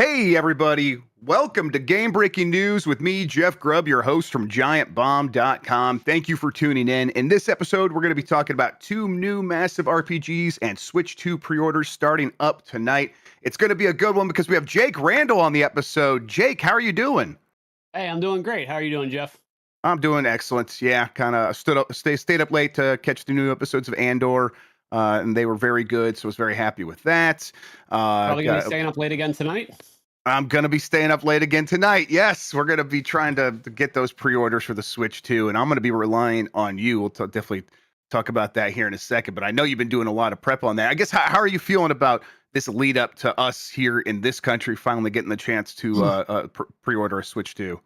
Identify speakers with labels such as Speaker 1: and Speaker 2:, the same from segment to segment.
Speaker 1: Hey, everybody. Welcome to Game Breaking News with me, Jeff Grubb, your host from GiantBomb.com. Thank you for tuning in. In this episode, we're going to be talking about two new massive RPGs and Switch 2 pre-orders starting up tonight. It's going to be a good one because we have Jake Randall on the episode. Jake, how are you doing?
Speaker 2: Hey, I'm doing great. How are you doing, Jeff?
Speaker 1: I'm doing excellent. Yeah, kind of stayed up late to catch the new episodes of Andor, and they were very good, so I was very happy with that.
Speaker 2: Probably going to be staying up late again tonight?
Speaker 1: I'm going to be staying up late again tonight. Yes, we're going to be trying to get those pre-orders for the Switch 2, and I'm going to be relying on you. We'll definitely talk about that here in a second, but I know you've been doing a lot of prep on that. I guess, how are you feeling about this lead up to us here in this country finally getting the chance to pre-order a Switch 2?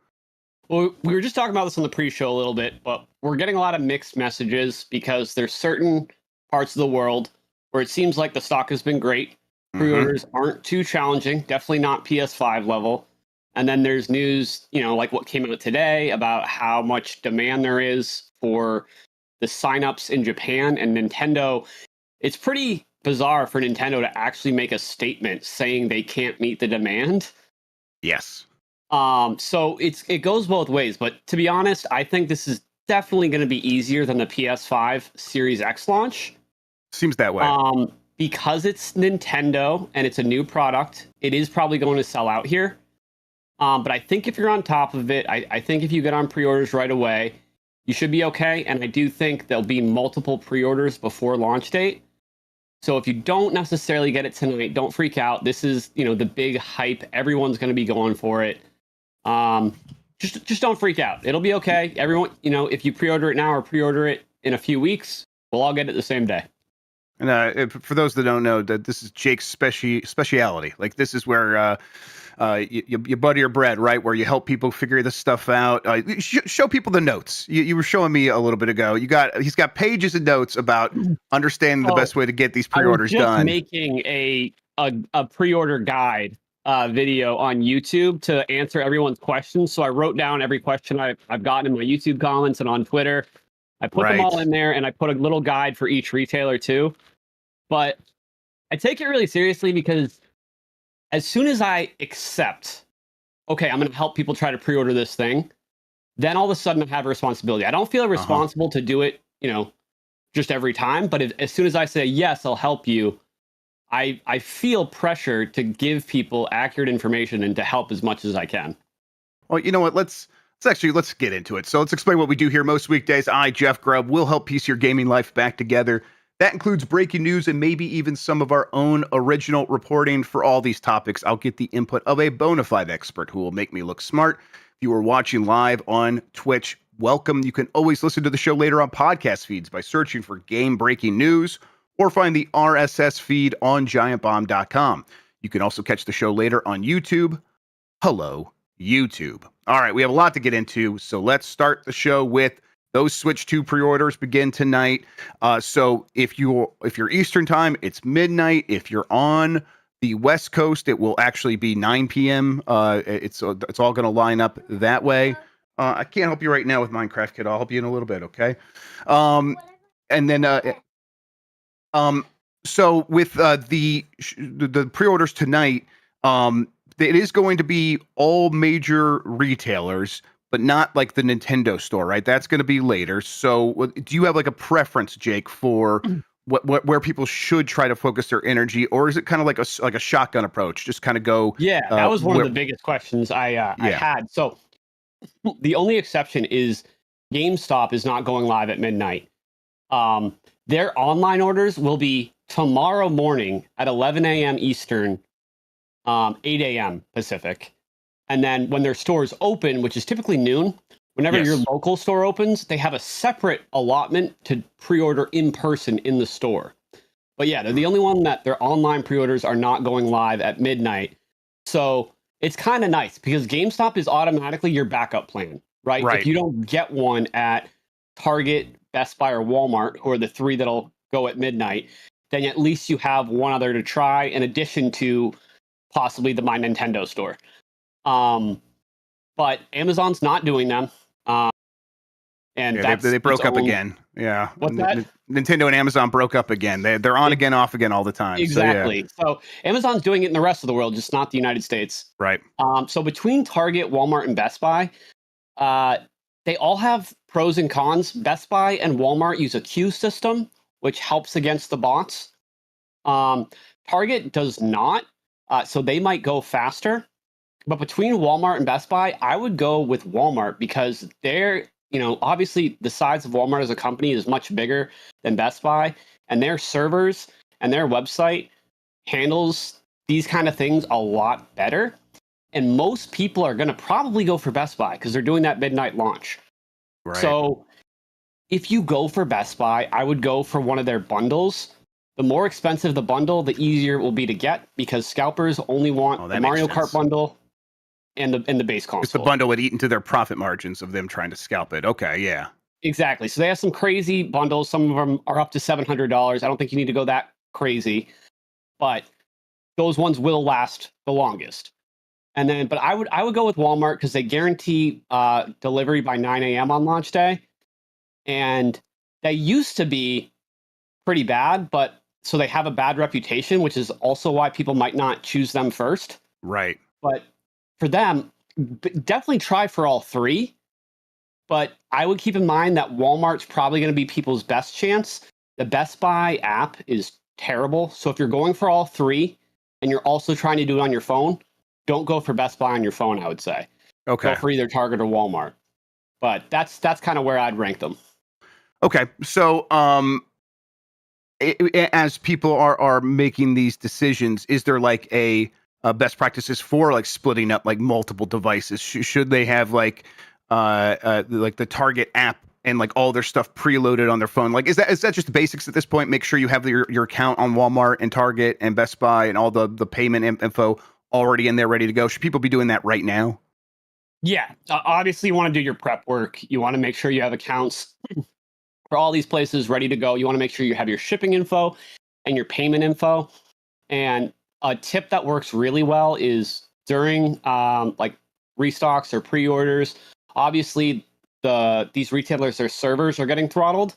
Speaker 2: Well, we were just talking about this on the pre-show a little bit, but we're getting a lot of mixed messages because there's certain parts of the world where it seems like the stock has been great. Pre-orders aren't too challenging, definitely not PS5 level. And then there's news, like what came out today about how much demand there is for the signups in Japan and Nintendo. It's pretty bizarre for Nintendo to actually make a statement saying they can't meet the demand.
Speaker 1: Yes.
Speaker 2: So it goes both ways, but to be honest, I think this is definitely going to be easier than the PS5 Series X launch.
Speaker 1: Seems that way.
Speaker 2: Because it's Nintendo and it's a new product, it is probably going to sell out here. But I think if you're on top of it, I think if you get on pre-orders right away, you should be okay. And I do think there'll be multiple pre-orders before launch date. So if you don't necessarily get it tonight, don't freak out. This is, the big hype. Everyone's going to be going for it. Just don't freak out. It'll be okay. Everyone, if you pre-order it now or pre-order it in a few weeks, we'll all get it the same day.
Speaker 1: And for those that don't know, that this is Jake's speciality. Like, this is where you butter your bread, right? Where you help people figure this stuff out. Show people the notes. You were showing me a little bit ago. He's got pages of notes about understanding the best way to get these pre-orders done.
Speaker 2: I was just making a pre-order guide video on YouTube to answer everyone's questions. So I wrote down every question I've gotten in my YouTube comments and on Twitter. I put them all in there, and I put a little guide for each retailer too. But I take it really seriously because as soon as I accept, okay, I'm going to help people try to pre-order this thing, then all of a sudden I have a responsibility. I don't feel responsible to do it, just every time. But as soon as I say, yes, I'll help you, I feel pressure to give people accurate information and to help as much as I can.
Speaker 1: Well, you know what? Let's get into it. So let's explain what we do here most weekdays. I, Jeff Grubb, will help piece your gaming life back together. That includes breaking news and maybe even some of our own original reporting. For all these topics, I'll get the input of a bona fide expert who will make me look smart. If you are watching live on Twitch, welcome. You can always listen to the show later on podcast feeds by searching for Game Breaking News or find the RSS feed on GiantBomb.com. You can also catch the show later on YouTube. Hello, YouTube. All right, we have a lot to get into, so let's start the show with those Switch 2 pre-orders begin tonight. So if you're Eastern time, it's midnight. If you're on the West Coast, it will actually be 9 p.m. It's all going to line up that way. I can't help you right now with Minecraft Kid. I'll help you in a little bit, okay? And then so with the pre-orders tonight, it is going to be all major retailers, but not like the Nintendo store, right? That's going to be later. So do you have like a preference, Jake, for where people should try to focus their energy, or is it kind of like a shotgun approach? Just kind of go.
Speaker 2: Yeah, that was one of the biggest questions I had. So the only exception is GameStop is not going live at midnight. Their online orders will be tomorrow morning at 11 a.m. Eastern, 8 a.m. Pacific. And then when their stores open, which is typically noon, whenever your local store opens, they have a separate allotment to pre-order in person in the store. But yeah, they're the only one that their online pre-orders are not going live at midnight. So it's kind of nice because GameStop is automatically your backup plan, right? If you don't get one at Target, Best Buy, or Walmart, who are the three that'll go at midnight, then at least you have one other to try in addition to possibly the My Nintendo store. But Amazon's not doing them. And
Speaker 1: yeah, they broke up again. Yeah.
Speaker 2: What's that?
Speaker 1: Nintendo and Amazon broke up again. They're on again, off again all the time.
Speaker 2: Exactly. So Amazon's doing it in the rest of the world, just not the United States.
Speaker 1: Right.
Speaker 2: So between Target, Walmart, and Best Buy, they all have pros and cons. Best Buy and Walmart use a queue system, which helps against the bots. Target does not, so they might go faster. But between Walmart and Best Buy, I would go with Walmart because they're, obviously the size of Walmart as a company is much bigger than Best Buy, and their servers and their website handles these kind of things a lot better. And most people are going to probably go for Best Buy because they're doing that midnight launch.
Speaker 1: Right.
Speaker 2: So if you go for Best Buy, I would go for one of their bundles. The more expensive the bundle, the easier it will be to get because scalpers only want the Mario Kart bundle and the base console.
Speaker 1: It's the bundle would eat into their profit margins of them trying to scalp it. Okay, yeah.
Speaker 2: Exactly. So they have some crazy bundles. Some of them are up to $700. I don't think you need to go that crazy, but those ones will last the longest. And then, but I would go with Walmart because they guarantee delivery by 9 a.m. on launch day. And they used to be pretty bad, but so they have a bad reputation, which is also why people might not choose them first.
Speaker 1: Right.
Speaker 2: But for them, definitely try for all three. But I would keep in mind that Walmart's probably going to be people's best chance. The Best Buy app is terrible. So if you're going for all three and you're also trying to do it on your phone, don't go for Best Buy on your phone, I would say.
Speaker 1: Okay.
Speaker 2: Go for either Target or Walmart. But that's kind of where I'd rank them.
Speaker 1: Okay. So as people are making these decisions, is there like a best practices for like splitting up like multiple devices? Should they have like the Target app and like all their stuff preloaded on their phone? Like, is that just the basics at this point? Make sure you have your account on Walmart and Target and Best Buy and all the payment info already in there ready to go. Should people be doing that right now?
Speaker 2: Yeah, obviously you want to do your prep work. You want to make sure you have accounts for all these places ready to go. You want to make sure you have your shipping info and your payment info. And a tip that works really well is during like restocks or pre-orders. Obviously, these retailers, their servers are getting throttled.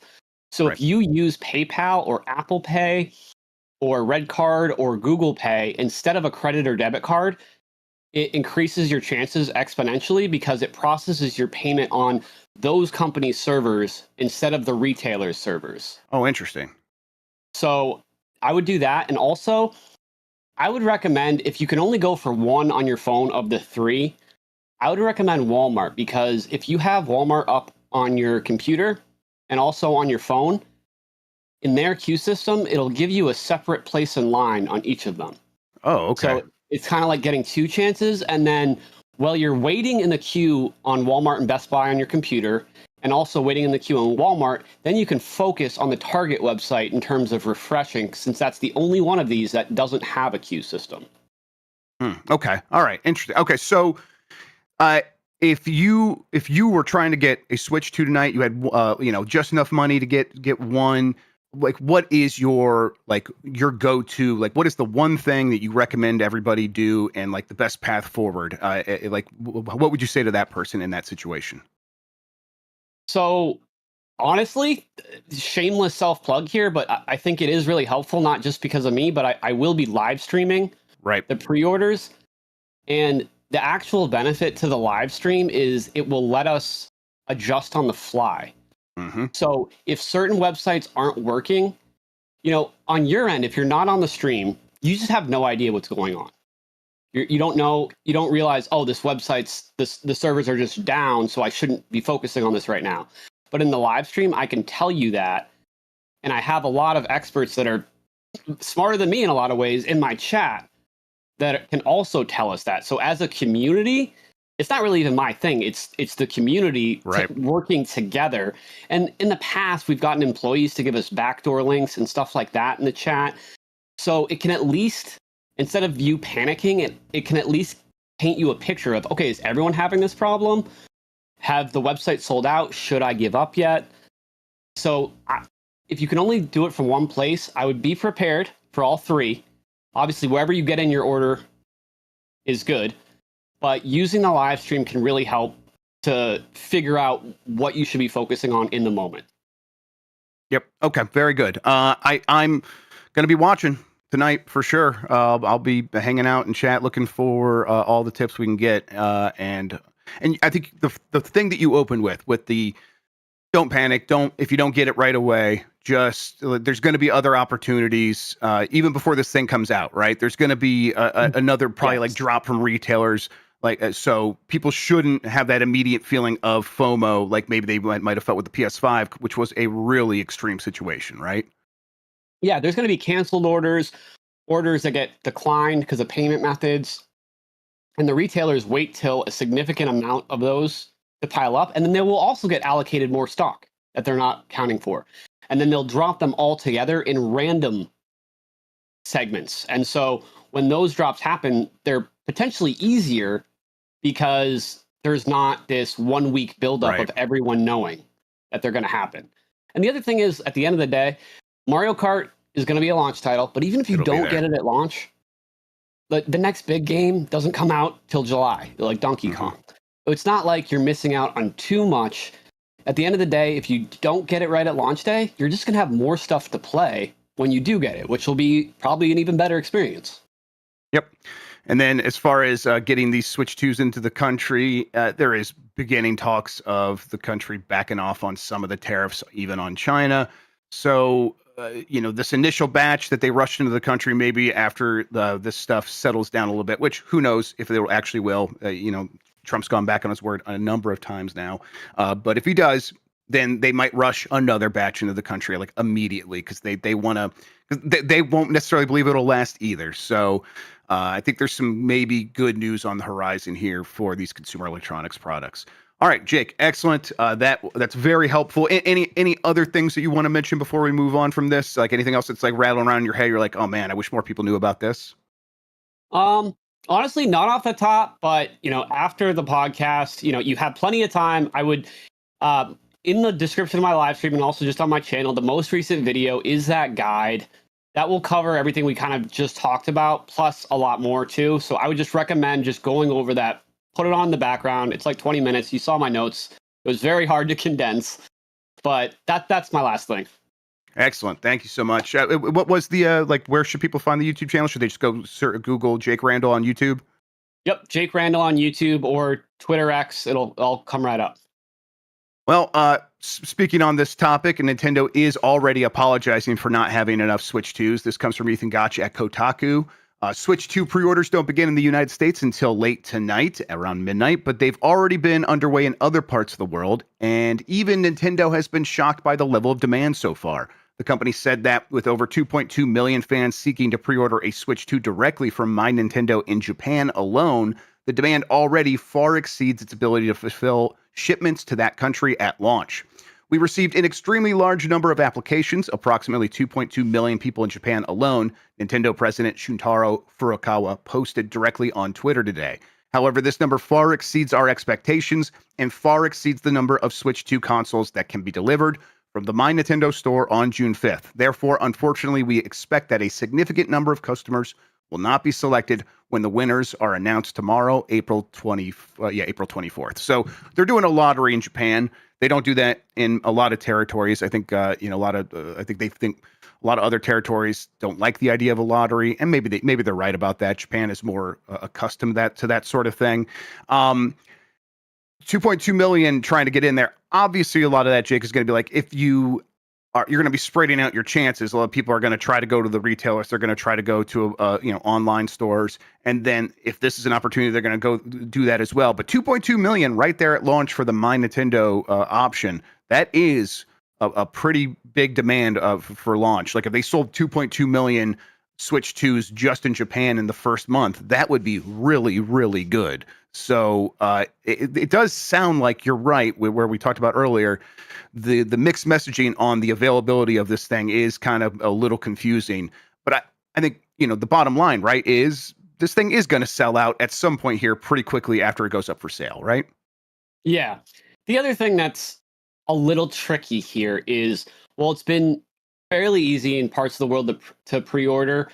Speaker 2: So if you use PayPal or Apple Pay or Red Card or Google Pay instead of a credit or debit card, it increases your chances exponentially because it processes your payment on those companies' servers instead of the retailer's servers.
Speaker 1: Oh, interesting.
Speaker 2: So I would do that. And also, I would recommend if you can only go for one on your phone of the three, I would recommend Walmart because if you have Walmart up on your computer and also on your phone, in their queue system, it'll give you a separate place in line on each of them.
Speaker 1: Oh, okay.
Speaker 2: So it's kind of like getting two chances. And then while you're waiting in the queue on Walmart and Best Buy on your computer, and also waiting in the queue on Walmart, then you can focus on the Target website in terms of refreshing, since that's the only one of these that doesn't have a queue system.
Speaker 1: Okay. All right. Interesting. Okay. So if you were trying to get a Switch 2 tonight, you had just enough money to get one. Like, what is your go-to? Like, what is the one thing that you recommend everybody do, and like the best path forward? What would you say to that person in that situation?
Speaker 2: So, honestly, shameless self-plug here, but I think it is really helpful, not just because of me, but I will be live streaming the pre-orders, and the actual benefit to the live stream is it will let us adjust on the fly.
Speaker 1: Mm-hmm.
Speaker 2: So if certain websites aren't working, on your end, if you're not on the stream, you just have no idea what's going on. You don't know, you don't realize, oh, this website's, the servers are just down, so I shouldn't be focusing on this right now. But in the live stream, I can tell you that, and I have a lot of experts that are smarter than me in a lot of ways in my chat that can also tell us that. So as a community, it's not really even my thing. It's the community working together. And in the past, we've gotten employees to give us backdoor links and stuff like that in the chat. So it can at least, instead of you panicking, it can at least paint you a picture of, okay, is everyone having this problem? Have the website sold out? Should I give up yet? So if you can only do it from one place, I would be prepared for all three. Obviously, wherever you get in your order is good. But using the live stream can really help to figure out what you should be focusing on in the moment.
Speaker 1: Yep. Okay. Very good. I'm going to be watching tonight for sure. I'll be hanging out in chat, looking for all the tips we can get. And I think the thing that you opened with the don't panic, if you don't get it right away, just there's going to be other opportunities even before this thing comes out, right? There's going to be another probably like drop from retailers. So people shouldn't have that immediate feeling of FOMO, like maybe they might have felt with the PS5, which was a really extreme situation, right?
Speaker 2: Yeah, there's going to be canceled orders that get declined because of payment methods, and the retailers wait till a significant amount of those to pile up, and then they will also get allocated more stock that they're not counting for, and then they'll drop them all together in random segments. And so when those drops happen, they're potentially easier because there's not this 1 week buildup of everyone knowing that they're going to happen. And the other thing is, at the end of the day, Mario Kart is going to be a launch title, but even if you don't get it at launch, the next big game doesn't come out till July, like Donkey Kong. So it's not like you're missing out on too much. At the end of the day, if you don't get it right at launch day, you're just going to have more stuff to play when you do get it, which will be probably an even better experience.
Speaker 1: Yep. And then as far as getting these Switch 2s into the country, there is beginning talks of the country backing off on some of the tariffs, even on China. So, this initial batch that they rushed into the country, maybe after this stuff settles down a little bit, which who knows if they actually will. Trump's gone back on his word a number of times now. But if he does, then they might rush another batch into the country like immediately because they want to. They won't necessarily believe it'll last either. So I think there's some maybe good news on the horizon here for these consumer electronics products. All right, Jake, excellent. That's very helpful. Any other things that you want to mention before we move on from this? Like anything else that's like rattling around in your head? You're like, oh man, I wish more people knew about this.
Speaker 2: Honestly, not off the top, but after the podcast, you have plenty of time. I would, in the description of my live stream and also just on my channel, the most recent video is that guide that will cover everything we kind of just talked about, plus a lot more too. So I would just recommend just going over that, put it on the background. It's like 20 minutes. You saw my notes. It was very hard to condense, but that's my last thing.
Speaker 1: Excellent. Thank you so much. What was the, where should people find the YouTube channel? Should they just go Google Jake Randall on YouTube?
Speaker 2: Yep. Jake Randall on YouTube or Twitter X. It'll all come right up.
Speaker 1: Well, speaking on this topic, Nintendo is already apologizing for not having enough Switch 2s. This comes from Ethan Gotch at Kotaku. Switch 2 pre-orders don't begin in the United States until late tonight, around midnight, but they've already been underway in other parts of the world, and even Nintendo has been shocked by the level of demand so far. The company said that with over 2.2 million fans seeking to pre-order a Switch 2 directly from My Nintendo in Japan alone, the demand already far exceeds its ability to fulfill shipments to that country at launch. We received an extremely large number of applications, approximately 2.2 million people in Japan alone, Nintendo President Shuntaro Furukawa posted directly on Twitter today. However, this number far exceeds our expectations and far exceeds the number of Switch 2 consoles that can be delivered from the My Nintendo store on June 5th. Therefore, unfortunately, we expect that a significant number of customers will not be selected when the winners are announced tomorrow, April 24th. So they're doing a lottery in Japan. They don't do that in a lot of territories. I think I think they think a lot of other territories don't like the idea of a lottery, and maybe they're right about that. Japan is more accustomed to that sort of thing. 2.2 million trying to get in there. Obviously, a lot of that, Jake, is going to be like if you're going to be spreading out your chances. A lot of people are going to try to go to the retailers. They're going to try to go to online stores, and then if this is an opportunity, they're going to go do that as well. But 2.2 million right there at launch for the My Nintendo option. That is a pretty big demand for launch. Like if they sold 2.2 million Switch 2s just in Japan in the first month, that would be really, really good. So it does sound like you're right where we talked about earlier. The mixed messaging on the availability of this thing is kind of a little confusing. But I think, the bottom line, right, is this thing is going to sell out at some point here pretty quickly after it goes up for sale, right?
Speaker 2: Yeah. The other thing that's a little tricky here is, it's been fairly easy in parts of the world to pre-order.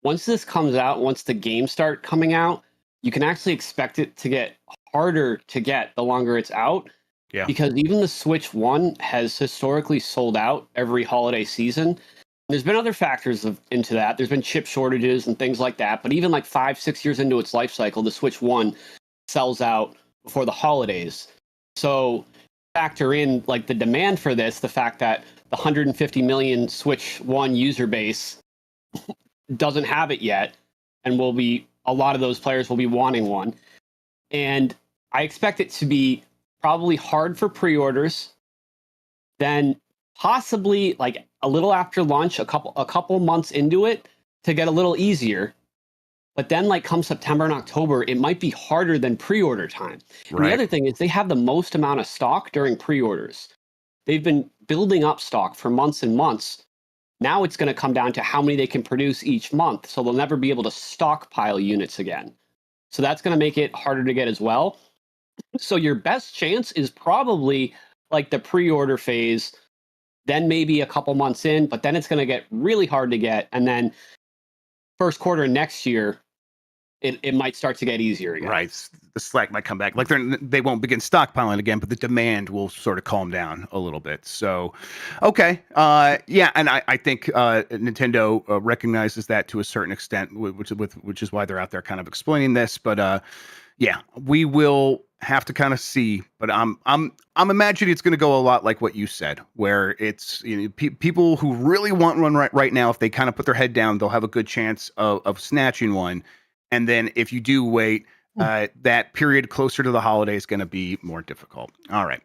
Speaker 2: Once this comes out, once the games start coming out, you can actually expect it to get harder to get the longer it's out.
Speaker 1: Yeah.
Speaker 2: Because even the Switch 1 has historically sold out every holiday season. There's been other factors into that. There's been chip shortages and things like that. But even like 5-6 years into its life cycle, the Switch 1 sells out before the holidays. So factor in like the demand for this, the fact that the 150 million Switch 1 user base doesn't have it yet, and a lot of those players will be wanting one. And I expect it to be probably hard for pre-orders, then possibly like a little after launch, a couple months into it, to get a little easier. But then like come September and October, it might be harder than pre-order time. And the other thing is they have the most amount of stock during pre-orders. They've been building up stock for months and months. Now it's going to come down to how many they can produce each month. So they'll never be able to stockpile units again. So that's going to make it harder to get as well. So your best chance is probably like the pre-order phase, then maybe a couple months in, but then it's going to get really hard to get. And then first quarter next year, it might start to get easier again.
Speaker 1: Right. The slack might come back. Like they won't begin stockpiling again, but the demand will sort of calm down a little bit. So, okay. Yeah. And I think Nintendo recognizes that to a certain extent, which is why they're out there kind of explaining this. But yeah, we will have to kind of see. But I'm imagining it's going to go a lot like what you said, where it's people who really want one right now, if they kind of put their head down, they'll have a good chance of snatching one. And then if you do wait, that period closer to the holiday is going to be more difficult. All right.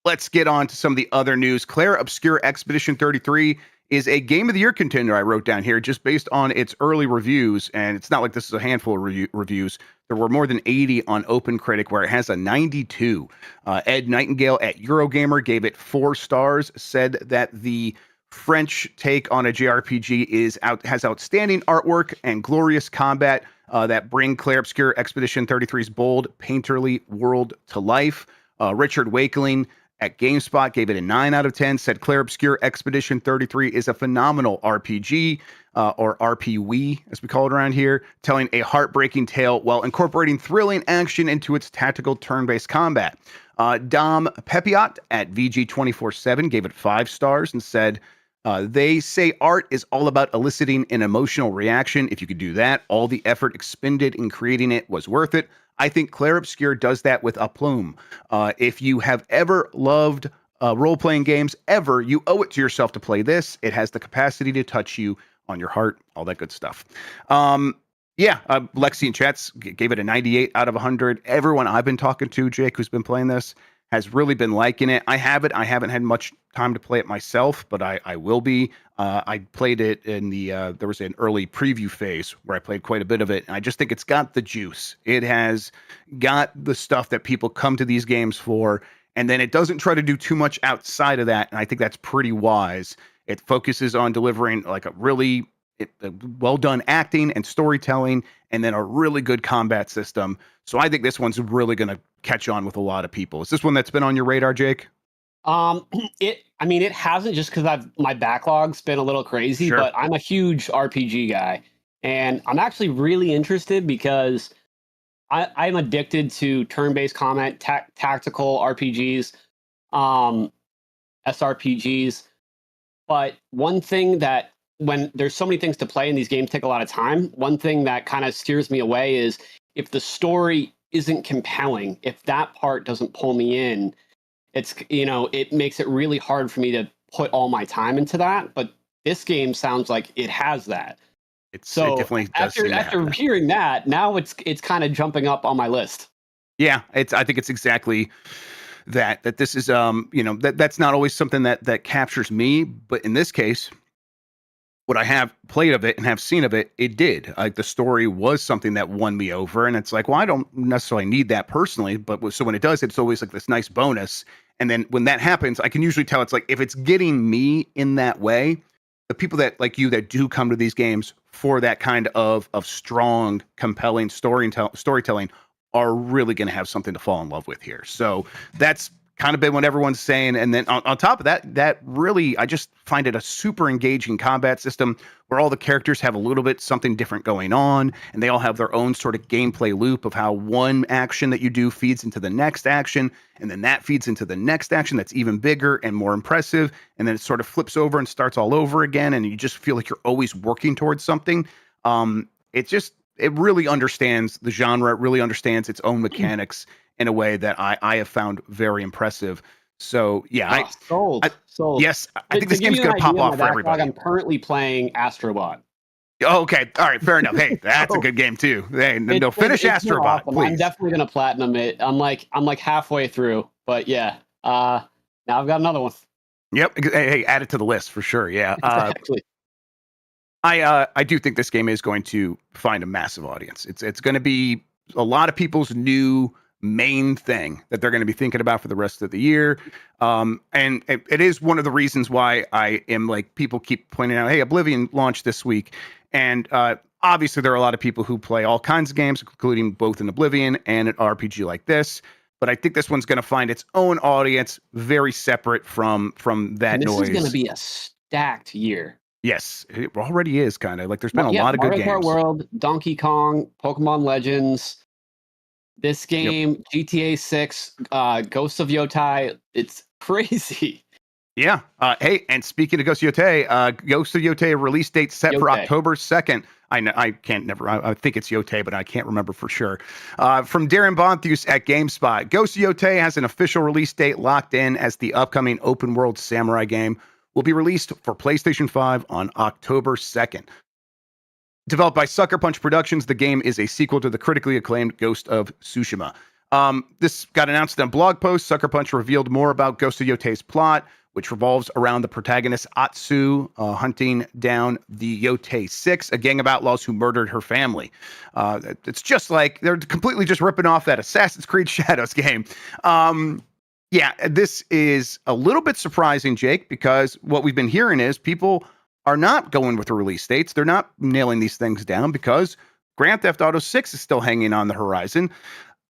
Speaker 1: Let's get on to some of the other news. Clair Obscur Expedition 33 is a Game of the Year contender, I wrote down here, just based on its early reviews. And it's not like this is a handful of reviews. There were more than 80 on OpenCritic, where it has a 92. Ed Nightingale at Eurogamer gave it 4 stars, said that the French take on a JRPG has outstanding artwork and glorious combat that bring Clair Obscur Expedition 33's bold, painterly world to life. Richard Wakeling at GameSpot gave it a 9 out of 10, said Clair Obscur Expedition 33 is a phenomenal RPG, or RPW, as we call it around here, telling a heartbreaking tale while incorporating thrilling action into its tactical turn-based combat. Dom Pepiot at VG247 gave it 5 stars and said, they say art is all about eliciting an emotional reaction. If you could do that, all the effort expended in creating it was worth it. I think Clair Obscur does that with aplomb. If you have ever loved role-playing games, you owe it to yourself to play this. It has the capacity to touch you on your heart, all that good stuff. Lexi in chats gave it a 98 out of 100. Everyone I've been talking to, Jake, who's been playing this, has really been liking it. I haven't had much time to play it myself, but I will be. I played it in there was an early preview phase where I played quite a bit of it. And I just think it's got the juice. It has got the stuff that people come to these games for. And then it doesn't try to do too much outside of that. And I think that's pretty wise. It focuses on delivering like a really well done acting and storytelling, and then a really good combat system. So I think this one's really going to catch on with a lot of people. Is this one that's been on your radar, Jake?
Speaker 2: It hasn't, just because my backlog's been a little crazy,
Speaker 1: Sure.
Speaker 2: But I'm a huge RPG guy, and I'm actually really interested because I'm addicted to turn-based combat, tactical RPGs, SRPGs. But one thing that, when there's so many things to play and these games take a lot of time, one thing that kind of steers me away is if the story isn't compelling, if that part doesn't pull me in, it makes it really hard for me to put all my time into that. But this game sounds like it has that.
Speaker 1: It definitely does.
Speaker 2: After hearing that, now it's kind of jumping up on my list.
Speaker 1: Yeah, I think it's exactly that this is that's not always something that captures me, but in this case, what I have played of it and have seen of it, it did. Like the story was something that won me over, and it's like, well, I don't necessarily need that personally, but so when it does, it's always like this nice bonus. And then when that happens, I can usually tell it's like if it's getting me in that way, the people that like you that do come to these games for that kind of strong, compelling storytelling are really going to have something to fall in love with here. So that's kind of been what everyone's saying. And then on top of that really, I just find it a super engaging combat system where all the characters have a little bit something different going on, and they all have their own sort of gameplay loop of how one action that you do feeds into the next action, and then that feeds into the next action that's even bigger and more impressive, and then it sort of flips over and starts all over again, and you just feel like you're always working towards something. It really understands the genre, it really understands its own mechanics in a way that I have found very impressive. So yeah,
Speaker 2: sold.
Speaker 1: Yes, I think this game's going to pop off for everybody.
Speaker 2: I'm currently playing Astrobot.
Speaker 1: Oh, okay, all right, fair enough. Hey, that's a good game too. Hey, finish Astrobot,
Speaker 2: awesome.
Speaker 1: please.
Speaker 2: I'm definitely going to platinum it. I'm like halfway through, but yeah. Now I've got another one.
Speaker 1: Yep. Hey, add it to the list for sure. Yeah.
Speaker 2: Exactly.
Speaker 1: I do think this game is going to find a massive audience. It's going to be a lot of people's new main thing that they're going to be thinking about for the rest of the year. And it is one of the reasons why I am like, people keep pointing out, hey, Oblivion launched this week. And obviously there are a lot of people who play all kinds of games, including both an Oblivion and an RPG like this. But I think this one's going to find its own audience, very separate from that noise.
Speaker 2: This is going to be a stacked year.
Speaker 1: Yes, it already is kind of like there's been a lot of good games.
Speaker 2: Mario Kart World, Donkey Kong, Pokemon Legends, this game, GTA 6, Ghost of Yotei. It's crazy.
Speaker 1: Yeah. Hey, and speaking of Ghost of Yotei, Ghost of Yotei release date set for October 2nd. I think it's Yotei, but I can't remember for sure. From Darren Bonthus at GameSpot, Ghost of Yotei has an official release date locked in as the upcoming open world samurai game will be released for PlayStation 5 on October 2nd. Developed by Sucker Punch Productions, the game is a sequel to the critically acclaimed Ghost of Tsushima. This got announced in a blog post. Sucker Punch revealed more about Ghost of Yotei's plot, which revolves around the protagonist Atsu hunting down the Yotei Six, a gang of outlaws who murdered her family. It's just like they're completely just ripping off that Assassin's Creed Shadows game. Yeah, this is a little bit surprising, Jake, because what we've been hearing is people are not going with the release dates. They're not nailing these things down because Grand Theft Auto 6 is still hanging on the horizon.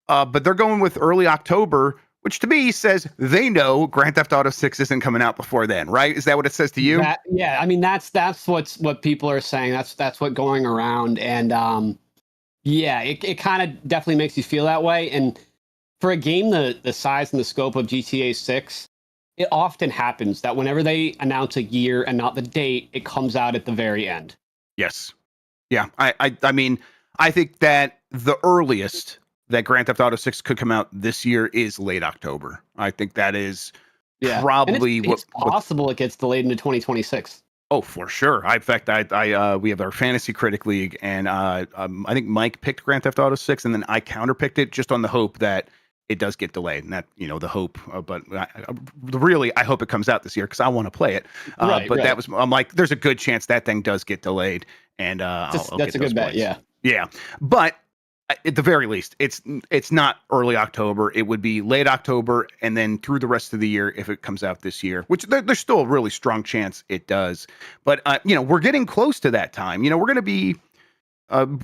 Speaker 1: But they're going with early October, which to me says they know Grand Theft Auto 6 isn't coming out before then, right? Is that what it says to you?
Speaker 2: Yeah, I mean that's what people are saying. That's what going around, and yeah, it kind of definitely makes you feel that way. And for a game the size and the scope of GTA 6, it often happens that whenever they announce a year and not the date, it comes out at the very end.
Speaker 1: Yes. Yeah. I mean, I think that the earliest that Grand Theft Auto 6 could come out this year is late October. I think that is probably
Speaker 2: it's possible it gets delayed into 2026.
Speaker 1: Oh, for sure. In fact, we have our Fantasy Critic League, and I think Mike picked Grand Theft Auto 6, and then I counterpicked it just on the hope that it does get delayed, and that, the hope. But really, I hope it comes out this year because I want to play it. That was, I'm like, there's a good chance that thing does get delayed, and
Speaker 2: that's a good bet.
Speaker 1: Yeah. But at the very least, it's not early October. It would be late October, and then through the rest of the year if it comes out this year, which there's still a really strong chance it does. But we're getting close to that time. We're going to be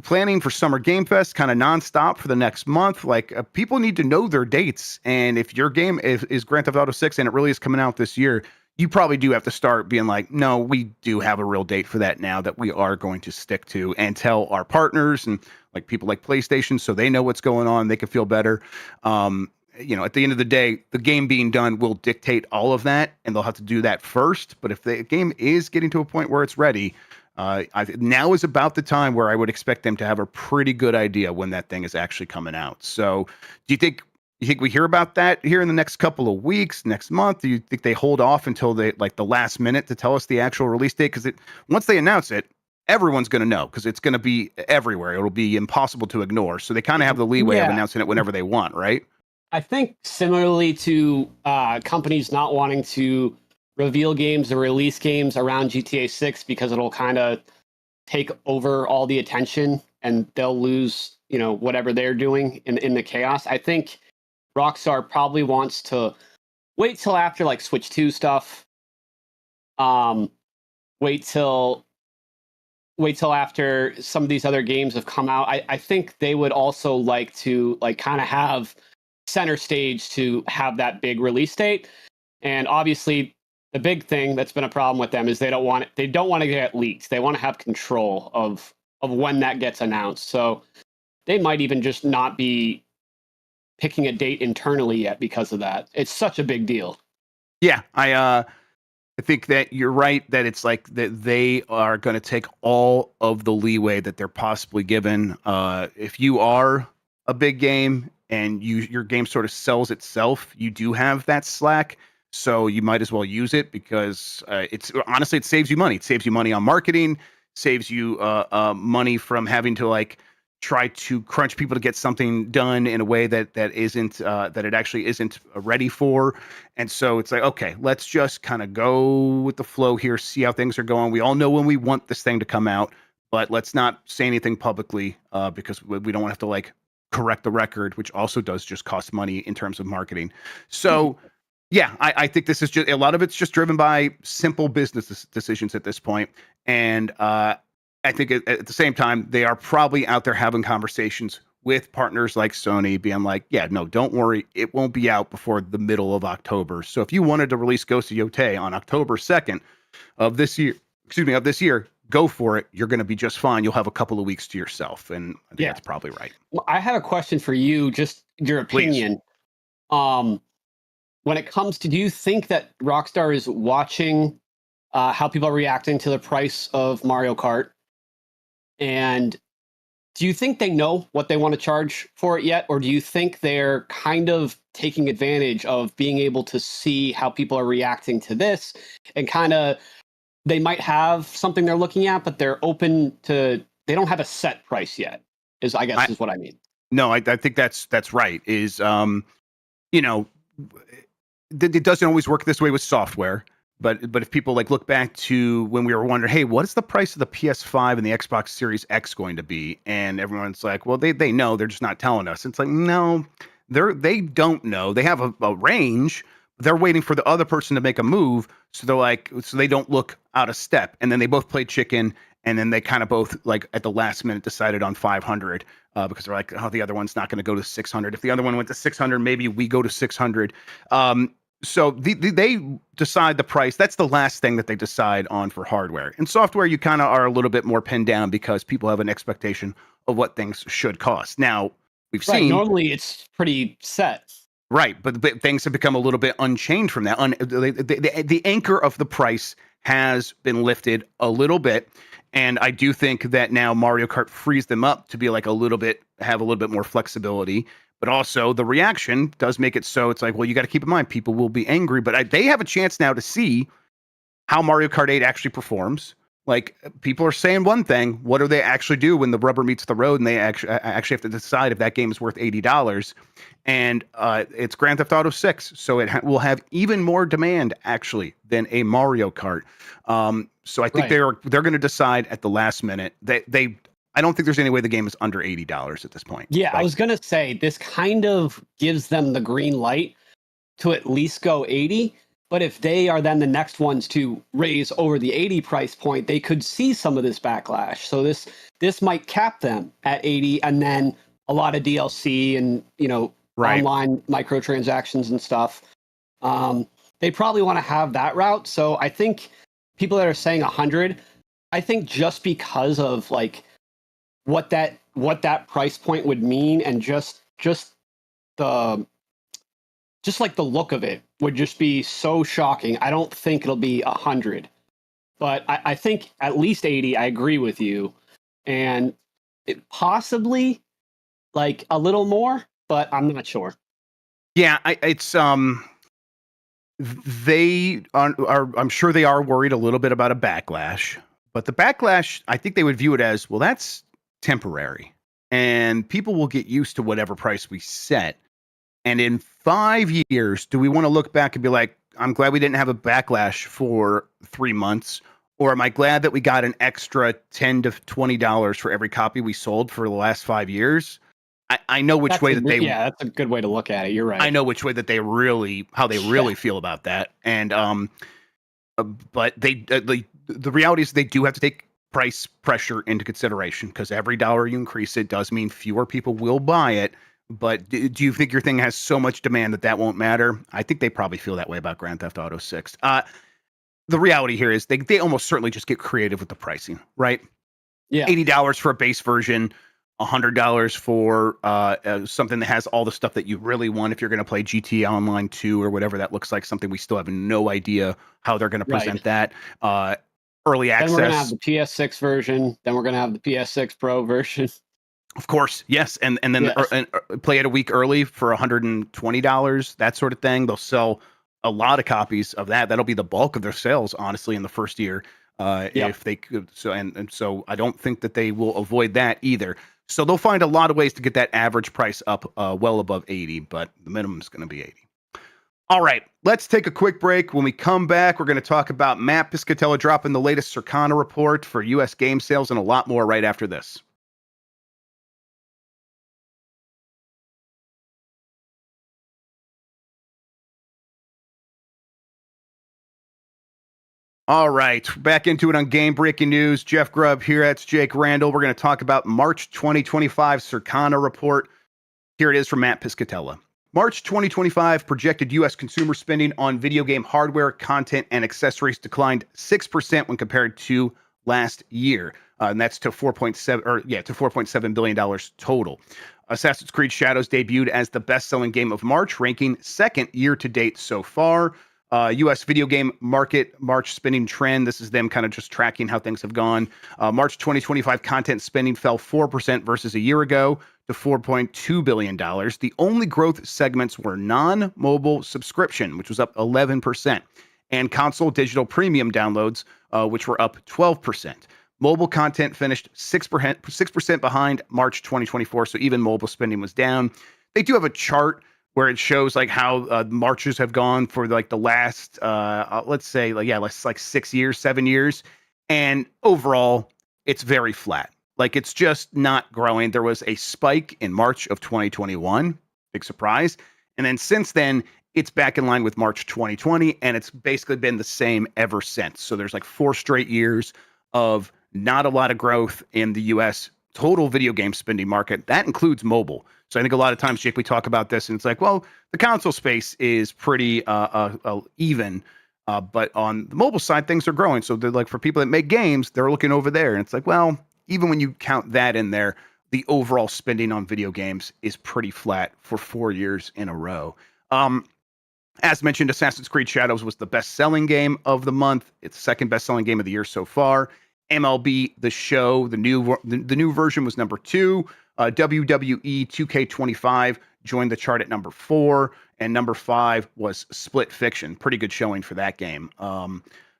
Speaker 1: planning for Summer Game Fest kind of nonstop for the next month. Like people need to know their dates, and if your game is Grand Theft Auto 6 and it really is coming out this year, you probably do have to start being like, no, we do have a real date for that now that we are going to stick to, and tell our partners and like people like PlayStation so they know what's going on. They can feel better. At the end of the day, the game being done will dictate all of that, and they'll have to do that first. But if the game is getting to a point where it's ready, now is about the time where I would expect them to have a pretty good idea when that thing is actually coming out. So do you think we hear about that here in the next couple of weeks, next month? Do you think they hold off until the last minute to tell us the actual release date? Because once they announce it, everyone's going to know because it's going to be everywhere. It'll be impossible to ignore. So they kind of have the leeway of announcing it whenever they want, right?
Speaker 2: I think similarly to companies not wanting to reveal games or release games around GTA 6 because it'll kind of take over all the attention and they'll lose, whatever they're doing in the chaos. I think Rockstar probably wants to wait till after like Switch 2 stuff. Wait till after some of these other games have come out. I think they would also like to kind of have center stage to have that big release date. And obviously, the big thing that's been a problem with them is they don't want to get leaked. They want to have control of when that gets announced. So they might even just not be picking a date internally yet because of that. It's such a big deal.
Speaker 1: Yeah, I think that you're right that it's like that they are going to take all of the leeway that they're possibly given. If you are a big game and your game sort of sells itself, you do have that slack. So you might as well use it because it's honestly, it saves you money. It saves you money on marketing, saves you money from having to like try to crunch people to get something done in a way that isn't that it actually isn't ready for. And so it's like, okay, let's just kind of go with the flow here, see how things are going. We all know when we want this thing to come out, but let's not say anything publicly because we don't have to like correct the record, which also does just cost money in terms of marketing. So yeah, I think this is just a lot of it's just driven by simple business decisions at this point. And I think at the same time, they are probably out there having conversations with partners like Sony, being like, yeah, no, don't worry. It won't be out before the middle of October. So if you wanted to release Ghost of Yotei on October 2nd of this year, go for it. You're going to be just fine. You'll have a couple of weeks to yourself. And I think that's probably right.
Speaker 2: Well, I have a question for you, just your opinion. When it comes to, do you think that Rockstar is watching how people are reacting to the price of Mario Kart? And do you think they know what they want to charge for it yet? Or do you think they're kind of taking advantage of being able to see how people are reacting to this and kind of, they might have something they're looking at, but they're open to, they don't have a set price yet, is what I mean.
Speaker 1: No, I think that's right. Is, you know, it doesn't always work this way with software. But if people like look back to when we were wondering, hey, what is the price of the PS5 and the Xbox Series X going to be? And everyone's like, well, they know, they're just not telling us. It's like, no, they don't know. They have a range. They're waiting for the other person to make a move, so they're like, so they don't look out of step. And then they both played chicken, and then they kind of both like at the last minute decided on 500 because they're like, oh, the other one's not going to go to 600. If the other one went to 600, maybe we go to 600. So they decide the price. That's the last thing that they decide on for hardware. In software, you kind of are a little bit more pinned down because people have an expectation of what things should cost. Now, we've seen...
Speaker 2: Normally, it's pretty set.
Speaker 1: Right, but things have become a little bit unchained from that. The anchor of the price has been lifted a little bit. And I do think that now Mario Kart frees them up to be like have a little bit more flexibility. But also the reaction does make it so it's like, well, you got to keep in mind, people will be angry, but they have a chance now to see how Mario Kart 8 actually performs. Like, people are saying one thing, what do they actually do when the rubber meets the road and they actually have to decide if that game is worth $80? And it's Grand Theft Auto 6, so it will have even more demand actually than a Mario Kart. So I think they're going to decide at the last minute. I don't think there's any way the game is under $80 at this point.
Speaker 2: Yeah, I was going to say, this kind of gives them the green light to at least go 80. But if they are then the next ones to raise over the 80 price point, they could see some of this backlash. So this might cap them at 80, and then a lot of DLC and online microtransactions and stuff. They probably want to have that route. So I think people that are saying 100, I think just because of like what that price point would mean, and just like the look of it would just be so shocking. I don't think it'll be 100, but I think at least 80. I agree with you, and it possibly like a little more, but I'm not sure.
Speaker 1: Yeah, it's they are. I'm sure they are worried a little bit about a backlash, but the backlash, I think they would view it as, well, that's temporary, and people will get used to whatever price we set. And in 5 years, do we want to look back and be like, I'm glad we didn't have a backlash for 3 months? Or am I glad that we got an extra $10 to $20 for every copy we sold for the last 5 years? I know which way that they...
Speaker 2: Yeah, that's a good way to look at it. You're right.
Speaker 1: I know which way that they really feel about that. And but the reality is they do have to take price pressure into consideration, because every dollar you increase it does mean fewer people will buy it. But do you think your thing has so much demand that that won't matter? I think they probably feel that way about Grand Theft Auto 6. The reality here is they almost certainly just get creative with the pricing, right?
Speaker 2: Yeah.
Speaker 1: $80 for a base version, $100 for something that has all the stuff that you really want if you're going to play GTA Online 2 or whatever that looks like, something we still have no idea how they're going to present that. Early access.
Speaker 2: Then we're going to have the PS6 version. Then we're going to have the PS6 Pro version.
Speaker 1: Of course, yes. And then play it a week early for $120, that sort of thing. They'll sell a lot of copies of that. That'll be the bulk of their sales, honestly, in the first year. If they could. So I don't think that they will avoid that either. So they'll find a lot of ways to get that average price up well above 80, but the minimum is going to be 80. All right, let's take a quick break. When we come back, we're going to talk about Matt Piscatella dropping the latest Circana report for U.S. game sales and a lot more right after this. All right, back into it on Game Breaking News. Jeff Grubb here. That's Jake Randall. We're going to talk about March 2025 Circana report. Here it is from Matt Piscatella. March 2025 projected U.S. consumer spending on video game hardware, content, and accessories declined 6% when compared to last year, and that's to $4.7 billion total. Assassin's Creed Shadows debuted as the best-selling game of March, ranking second year-to-date so far. U.S. video game market March spending trend. This is them kind of just tracking how things have gone. March 2025 content spending fell 4% versus a year ago to $4.2 billion. The only growth segments were non-mobile subscription, which was up 11%, and console digital premium downloads, which were up 12%. Mobile content finished 6% behind March 2024, so even mobile spending was down. They do have a chart where it shows like how marches have gone for like the last, let's say, like 6 years, 7 years. And overall, it's very flat. Like it's just not growing. There was a spike in March of 2021, big surprise. And then since then, it's back in line with March 2020, and it's basically been the same ever since. So there's like 4 straight years of not a lot of growth in the US total video game spending market. That includes mobile. So I think a lot of times, Jake, we talk about this and it's like, well, the console space is pretty even, but on the mobile side, things are growing. So they're like, for people that make games, they're looking over there. And it's like, well, even when you count that in there, the overall spending on video games is pretty flat for 4 years in a row. As mentioned, Assassin's Creed Shadows was the best-selling game of the month. It's the second best-selling game of the year so far. MLB The Show, the new version, was number 2. WWE 2K25 joined the chart at number 4, and number 5 was Split Fiction. Pretty good showing for that game.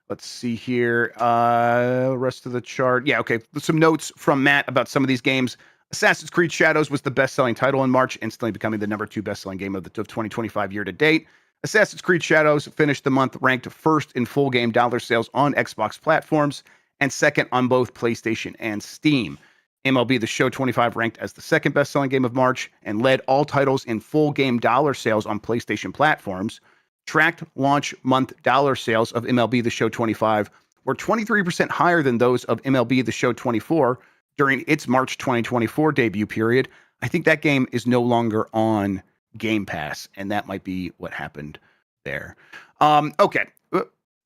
Speaker 1: Let's see here. Rest of the chart. Yeah, okay. Some notes from Matt about some of these games. Assassin's Creed Shadows was the best-selling title in March, instantly becoming the number 2 best-selling game of 2025 year-to-date. Assassin's Creed Shadows finished the month ranked first in full game dollar sales on Xbox platforms and second on both PlayStation and Steam. MLB The Show 25 ranked as the second best-selling game of March and led all titles in full game dollar sales on PlayStation platforms. Tracked launch month dollar sales of MLB The Show 25 were 23% higher than those of MLB The Show 24 during its March 2024 debut period. I think that game is no longer on Game Pass, and that might be what happened there. Okay,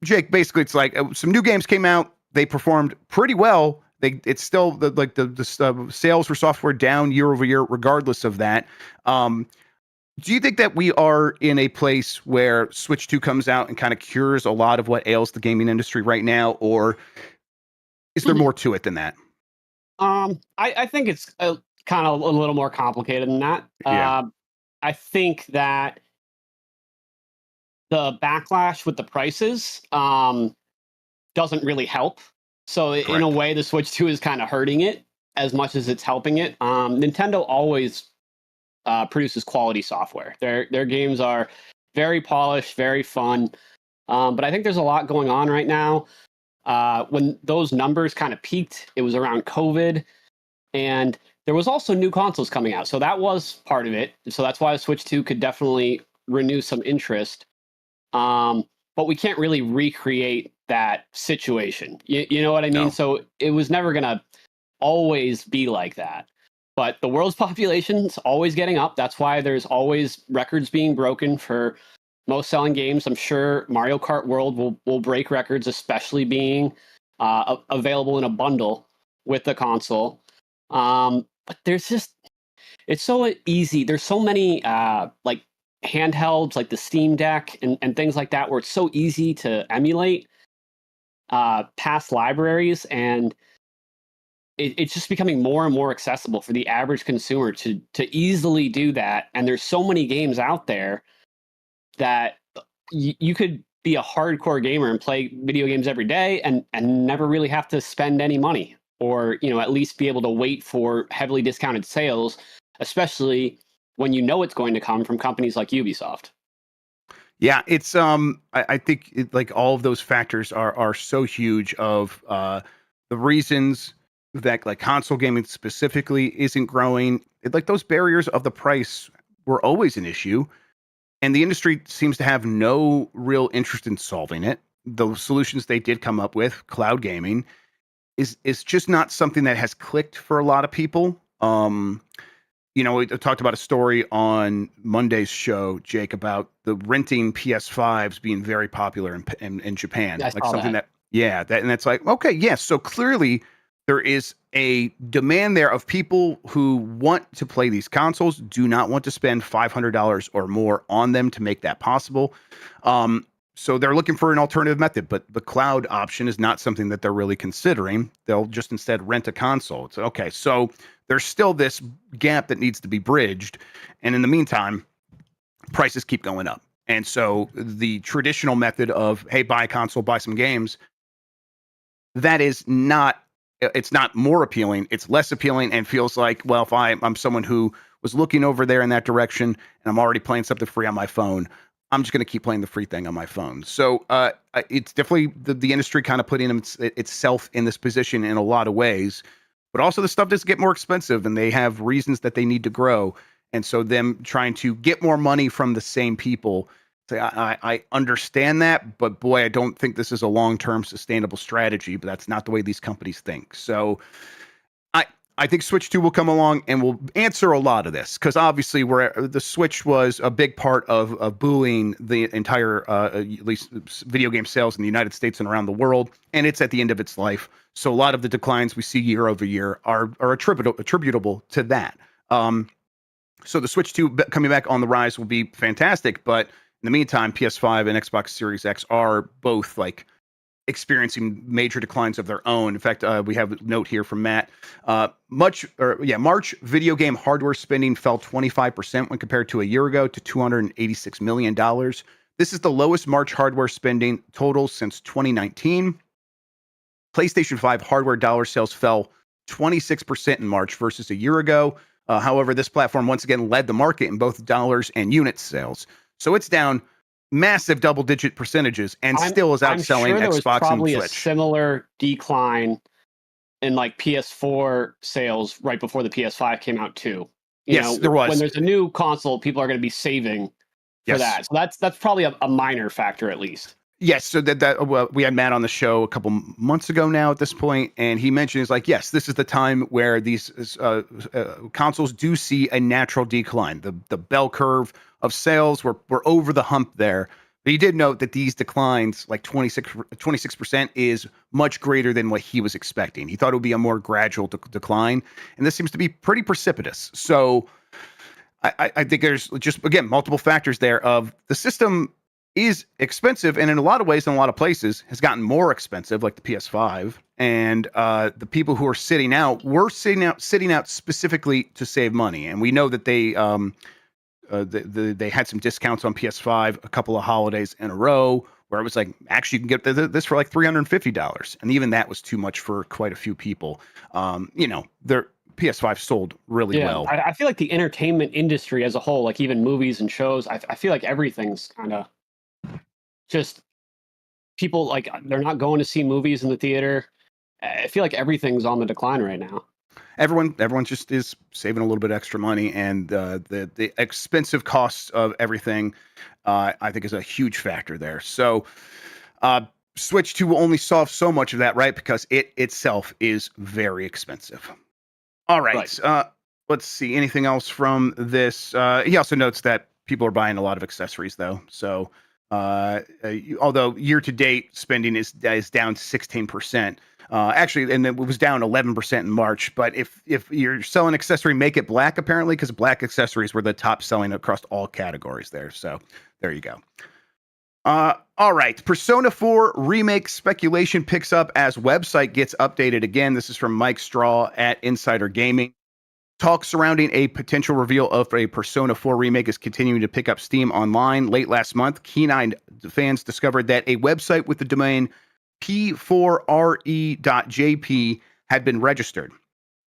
Speaker 1: Jake, basically it's like some new games came out. They performed pretty well. It's still the sales for software down year over year, regardless of that. Do you think that we are in a place where Switch 2 comes out and kind of cures a lot of what ails the gaming industry right now, or is there more to it than that?
Speaker 2: I think it's kind of a little more complicated than that.
Speaker 1: Yeah.
Speaker 2: I think that the backlash with the prices doesn't really help. So in a way, the Switch 2 is kind of hurting it as much as it's helping it. Nintendo always produces quality software. Their games are very polished, very fun. But I think there's a lot going on right now. When those numbers kind of peaked, it was around COVID. And there was also new consoles coming out. So that was part of it. So that's why the Switch 2 could definitely renew some interest. But we can't really recreate that situation. You know what I mean? No. So it was never going to always be like that. but the world's population is always getting up. That's why there's always records being broken for most selling games. I'm sure Mario Kart World will break records, especially being available in a bundle with the console. But it's so easy. There's so many like handhelds like the Steam Deck and things like that where it's so easy to emulate past libraries, and it's just becoming more and more accessible for the average consumer to easily do that. And there's so many games out there that you could be a hardcore gamer and play video games every day and never really have to spend any money, or at least be able to wait for heavily discounted sales, especially when it's going to come from companies like Ubisoft.
Speaker 1: Yeah, it's I think like all of those factors are so huge of the reasons that like console gaming specifically isn't growing. Like those barriers of the price were always an issue, and the industry seems to have no real interest in solving it. The solutions they did come up with, cloud gaming, is just not something that has clicked for a lot of people. We talked about a story on Monday's show, Jake, about the renting PS5s being very popular in Japan.
Speaker 2: I
Speaker 1: Like
Speaker 2: saw
Speaker 1: something
Speaker 2: that.
Speaker 1: and it's like, okay, yes. So clearly there is a demand there of people who want to play these consoles, do not want to spend $500 or more on them to make that possible. So they're looking for an alternative method, but the cloud option is not something that they're really considering. They'll just instead rent a console. It's okay. So there's still this gap that needs to be bridged. And in the meantime, prices keep going up. And so the traditional method of, hey, buy a console, buy some games, it's not more appealing. It's less appealing and feels like, well, if I'm someone who was looking over there in that direction and I'm already playing something free on my phone, I'm just going to keep playing the free thing on my phone. So it's definitely the industry kind of putting itself in this position in a lot of ways. But also the stuff does get more expensive and they have reasons that they need to grow. And so them trying to get more money from the same people, I understand that, but boy, I don't think this is a long-term sustainable strategy, but that's not the way these companies think. So I think Switch 2 will come along and will answer a lot of this, because obviously the Switch was a big part of buoying the entire, at least video game sales in the United States and around the world, and it's at the end of its life. So a lot of the declines we see year over year are attributable to that. So the Switch 2 coming back on the rise will be fantastic, but in the meantime, PS5 and Xbox Series X are both like experiencing major declines of their own. In fact, we have a note here from Matt. March video game hardware spending fell 25% when compared to a year ago to $286 million. This is the lowest March hardware spending total since 2019. PlayStation 5 hardware dollar sales fell 26% in March versus a year ago. However, this platform once again led the market in both dollars and unit sales. So it's down massive double-digit percentages and still is outselling
Speaker 2: Xbox and Switch. Probably a similar decline in like PS4 sales right before the PS5 came out too.
Speaker 1: There was.
Speaker 2: When there's a new console, people are going to be saving for that. So that's probably a minor factor at least.
Speaker 1: Yes, so we had Matt on the show a couple months ago now at this point, and he mentioned, he's like, yes, this is the time where these consoles do see a natural decline. The bell curve of sales, we're over the hump there. But he did note that these declines, like 26%, is much greater than what he was expecting. He thought it would be a more gradual decline, and this seems to be pretty precipitous. So I think there's just, again, multiple factors there of the system is expensive, and in a lot of ways, in a lot of places, has gotten more expensive, like the PS5. And the people who are sitting out were sitting out specifically to save money. And we know that they had some discounts on PS5 a couple of holidays in a row, where it was like, actually, you can get this for like $350, and even that was too much for quite a few people. Their PS5 sold really well.
Speaker 2: I feel like the entertainment industry as a whole, like even movies and shows, I feel like everything's kind of just people, like, they're not going to see movies in the theater. I feel like everything's on the decline right now.
Speaker 1: Everyone just is saving a little bit extra money, and the expensive costs of everything, I think, is a huge factor there. So Switch 2 will only solve so much of that, right? Because it itself is very expensive. All right. let's see, anything else from this? He also notes that people are buying a lot of accessories, though. So, although year to date spending is down 16%, actually, and it was down 11% in March. But if you're selling accessory, make it black, apparently, because black accessories were the top selling across all categories there. So there you go. All right. Persona 4 remake speculation picks up as website gets updated again. This is from Mike Straw at Insider Gaming. Talk surrounding a potential reveal of a Persona 4 remake is continuing to pick up steam online. Late last month, Keen-eyed fans discovered that a website with the domain p4re.jp had been registered.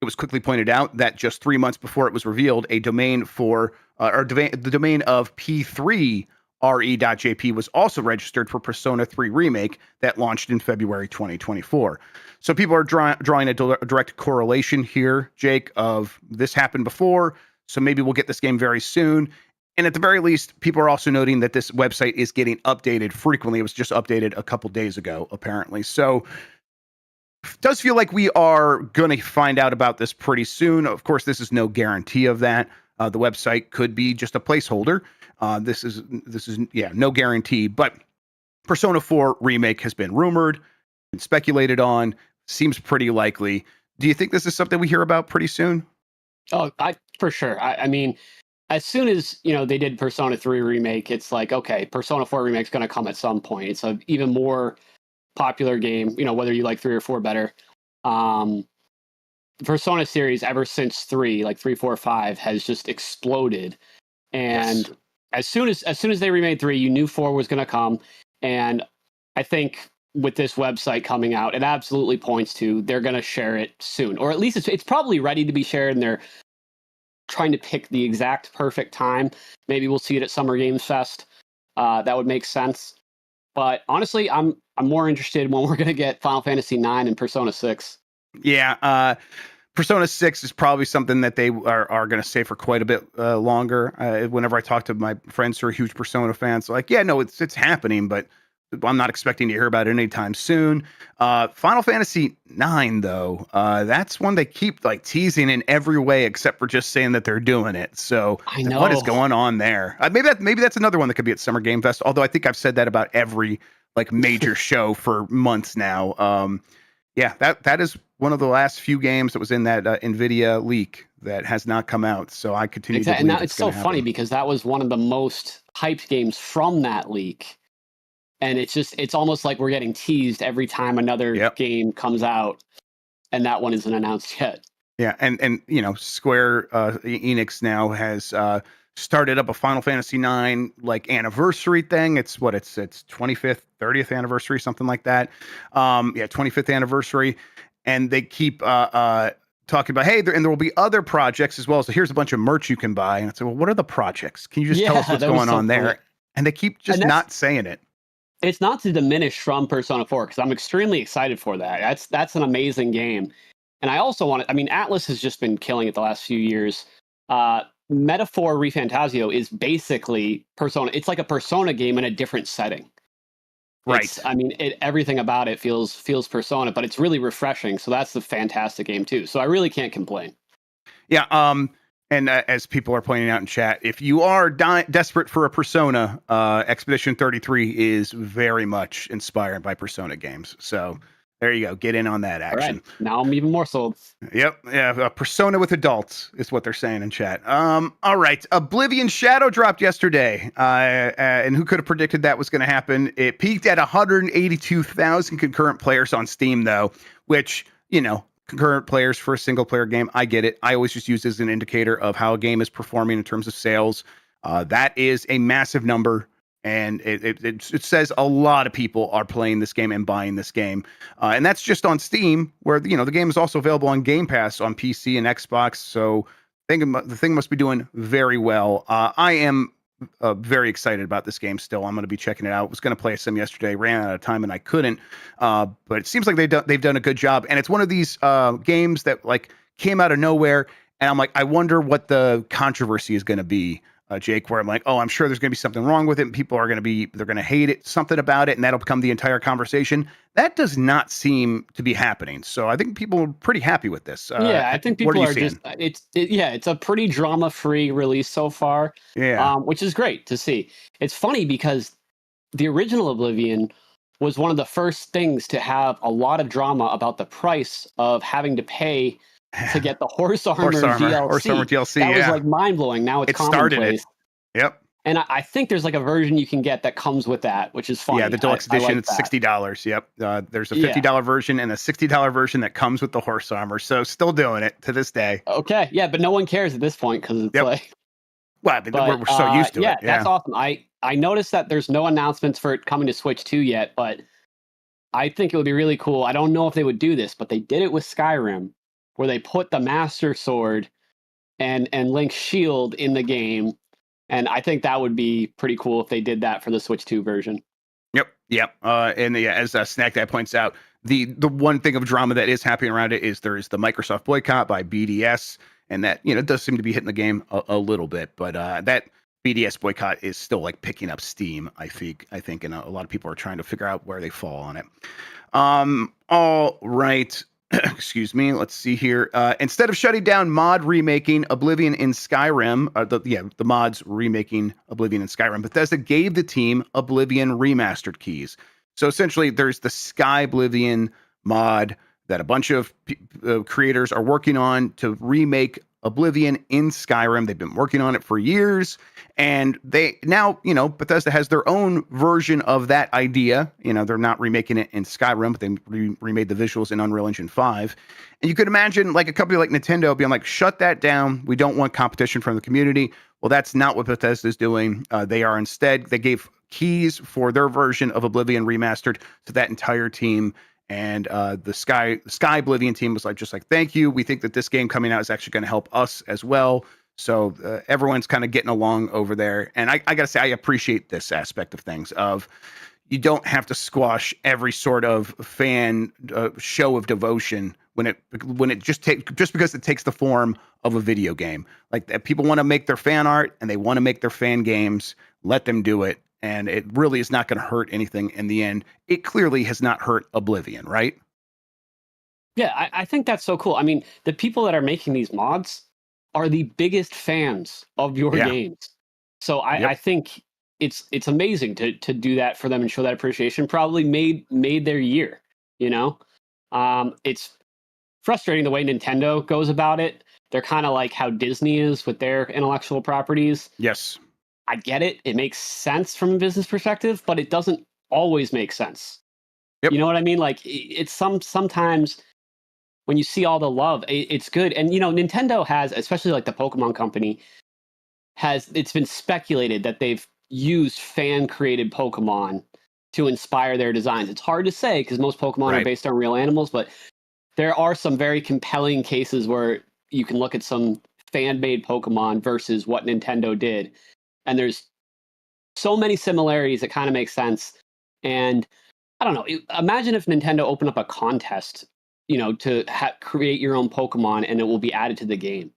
Speaker 1: It was quickly pointed out that just 3 months before it was revealed, a domain for the domain of p3re.jp was also registered for Persona 3 Remake that launched in February 2024. So people are drawing a direct correlation here, Jake, of this happened before, so maybe we'll get this game very soon. And at the very least, people are also noting that this website is getting updated frequently. It was just updated a couple days ago, apparently. So it does feel like we are going to find out about this pretty soon. Of course, this is no guarantee of that. The website could be just a placeholder. This is no guarantee. But Persona 4 Remake has been rumored and speculated on. Seems pretty likely. Do you think this is something we hear about pretty soon?
Speaker 2: Oh, for sure. I mean, as soon as they did Persona 3 Remake, it's like, okay, Persona 4 Remake's going to come at some point. It's an even more popular game, whether you like 3 or 4 better. The Persona series, ever since 3, like 3, 4, 5, has just exploded. And as soon as they remade 3, you knew 4 was going to come. And I think with this website coming out, it absolutely points to they're going to share it soon, or at least it's probably ready to be shared, and they're trying to pick the exact perfect time. Maybe we'll see it at Summer Games Fest. That would make sense. But honestly, I'm more interested when we're going to get Final Fantasy 9 and Persona 6.
Speaker 1: Yeah, Persona 6 is probably something that they are going to say for quite a bit longer. Whenever I talk to my friends who are huge Persona fans, like, yeah, no, it's happening, but I'm not expecting to hear about it anytime soon. Final Fantasy 9, though, that's one they keep like teasing in every way except for just saying that they're doing it. So
Speaker 2: I know
Speaker 1: what is going on there. Maybe that's another one that could be at Summer Game Fest. Although I think I've said that about every like major show for months now. Yeah, that is one of the last few games that was in that NVIDIA leak that has not come out. So I continue to believe
Speaker 2: and it's so funny because that was one of the most hyped games from that leak. And it's almost like we're getting teased every time another game comes out, and that one isn't announced yet.
Speaker 1: Yeah, and Square Enix now has started up a Final Fantasy 9 like anniversary thing. It's 25th, 30th anniversary, something like that. 25th anniversary, and they keep talking about, hey, there will be other projects as well. So here's a bunch of merch you can buy. And I said, well, what are the projects? Can you just tell us what's going on there? And they keep just not saying it.
Speaker 2: It's not to diminish from Persona 4 because I'm extremely excited for that. That's an amazing game. And I also Atlas has just been killing it the last few years. Metaphor ReFantazio is basically Persona. It's like a Persona game in a different setting.
Speaker 1: Right.
Speaker 2: Everything about it feels Persona, but it's really refreshing. So that's the fantastic game too. So I really can't complain.
Speaker 1: Yeah. And as people are pointing out in chat, if you are desperate for a Persona, Expedition 33 is very much inspired by Persona games. So there you go. Get in on that action.
Speaker 2: Right. Now I'm even more sold.
Speaker 1: Yep. Yeah. Persona with adults is what they're saying in chat. All right. Oblivion Shadow dropped yesterday. And who could have predicted that was going to happen? It peaked at 182,000 concurrent players on Steam, though, which, concurrent players for a single player game. I get it. I always just use it as an indicator of how a game is performing in terms of sales. That is a massive number. And it says a lot of people are playing this game and buying this game. And that's just on Steam, where, the game is also available on Game Pass on PC and Xbox. So the thing must be doing very well. I am very excited about this game still. I'm going to be checking it out. I was going to play some yesterday, ran out of time, and I couldn't. But it seems like they've done a good job. And it's one of these games that like came out of nowhere. And I'm like, I wonder what the controversy is going to be Jake, where I'm like, oh, I'm sure there's going to be something wrong with it, and people are going to they're going to hate it, something about it, and that'll become the entire conversation. That does not seem to be happening. So I think people are pretty happy with this.
Speaker 2: Yeah, I think
Speaker 1: what are
Speaker 2: people
Speaker 1: you
Speaker 2: are
Speaker 1: seeing?
Speaker 2: it's a pretty drama-free release so far,
Speaker 1: Yeah.
Speaker 2: which is great to see. It's funny because the original Oblivion was one of the first things to have a lot of drama about the price of having to pay to get the horse armor
Speaker 1: Horse armor
Speaker 2: DLC.
Speaker 1: DLC.
Speaker 2: That was
Speaker 1: Yeah.
Speaker 2: like mind-blowing. Now it's
Speaker 1: It started it.
Speaker 2: commonplace.
Speaker 1: Yep.
Speaker 2: And I think there's like a version you can get that comes with that, which is funny.
Speaker 1: Yeah, the deluxe
Speaker 2: I
Speaker 1: edition,
Speaker 2: like
Speaker 1: it's
Speaker 2: that.
Speaker 1: $60. Yep. There's a
Speaker 2: Yeah.
Speaker 1: $50 version and a $60 version that comes with the horse armor. So still doing it to this day.
Speaker 2: Okay. Yeah, but no one cares at this point because it's
Speaker 1: Yep.
Speaker 2: like.
Speaker 1: Well, we're so used to it.
Speaker 2: Yeah,
Speaker 1: Yeah.
Speaker 2: that's awesome. I noticed that there's no announcements for it coming to Switch 2 yet, but I think it would be really cool. I don't know if they would do this, but they did it with Skyrim, where they put the Master Sword and Link's shield in the game. And I think that would be pretty cool if they did that for the Switch 2 version.
Speaker 1: Yep. And yeah, as Snack Dad points out, the one thing of drama that is happening around it is there is the Microsoft boycott by BDS, and that does seem to be hitting the game a little bit, but that BDS boycott is still like picking up steam. I think, and a lot of people are trying to figure out where they fall on it. All right. Excuse me. Let's see here. Instead of shutting down mod remaking Oblivion in Skyrim, the mods remaking Oblivion in Skyrim, Bethesda gave the team Oblivion remastered keys. So essentially, there's the Sky Oblivion mod that a bunch of creators are working on to remake Oblivion in Skyrim. They've been working on it for years, and they now, Bethesda has their own version of that idea. They're not remaking it in Skyrim, but they remade the visuals in Unreal Engine 5. And you could imagine like a company like Nintendo being like, shut that down. We don't want competition from the community. Well, that's not what Bethesda is doing. They gave keys for their version of Oblivion remastered to that entire team. And the Sky Oblivion team was just like, thank you. We think that this game coming out is actually going to help us as well. So everyone's kind of getting along over there. And I got to say, I appreciate this aspect of things. You don't have to squash every sort of fan show of devotion when it just because it takes the form of a video game. Like, people want to make their fan art and they want to make their fan games. Let them do it. And it really is not going to hurt anything in the end. It clearly has not hurt Oblivion, right?
Speaker 2: Yeah, I think that's so cool. I mean, the people that are making these mods are the biggest fans of your games. So I think it's amazing to do that for them and show that appreciation. Probably made their year, It's frustrating the way Nintendo goes about it. They're kind of like how Disney is with their intellectual properties.
Speaker 1: Yes.
Speaker 2: I get it. It makes sense from a business perspective, but it doesn't always make sense.
Speaker 1: Yep.
Speaker 2: You know what I mean? Like, it's sometimes when you see all the love, it's good. And, Nintendo has, especially like the Pokemon company, it's been speculated that they've used fan-created Pokemon to inspire their designs. It's hard to say because most Pokemon are based on real animals, but there are some very compelling cases where you can look at some fan-made Pokemon versus what Nintendo did. And there's so many similarities that kind of make sense. And I don't know, imagine if Nintendo opened up a contest, to create your own Pokemon and it will be added to the game.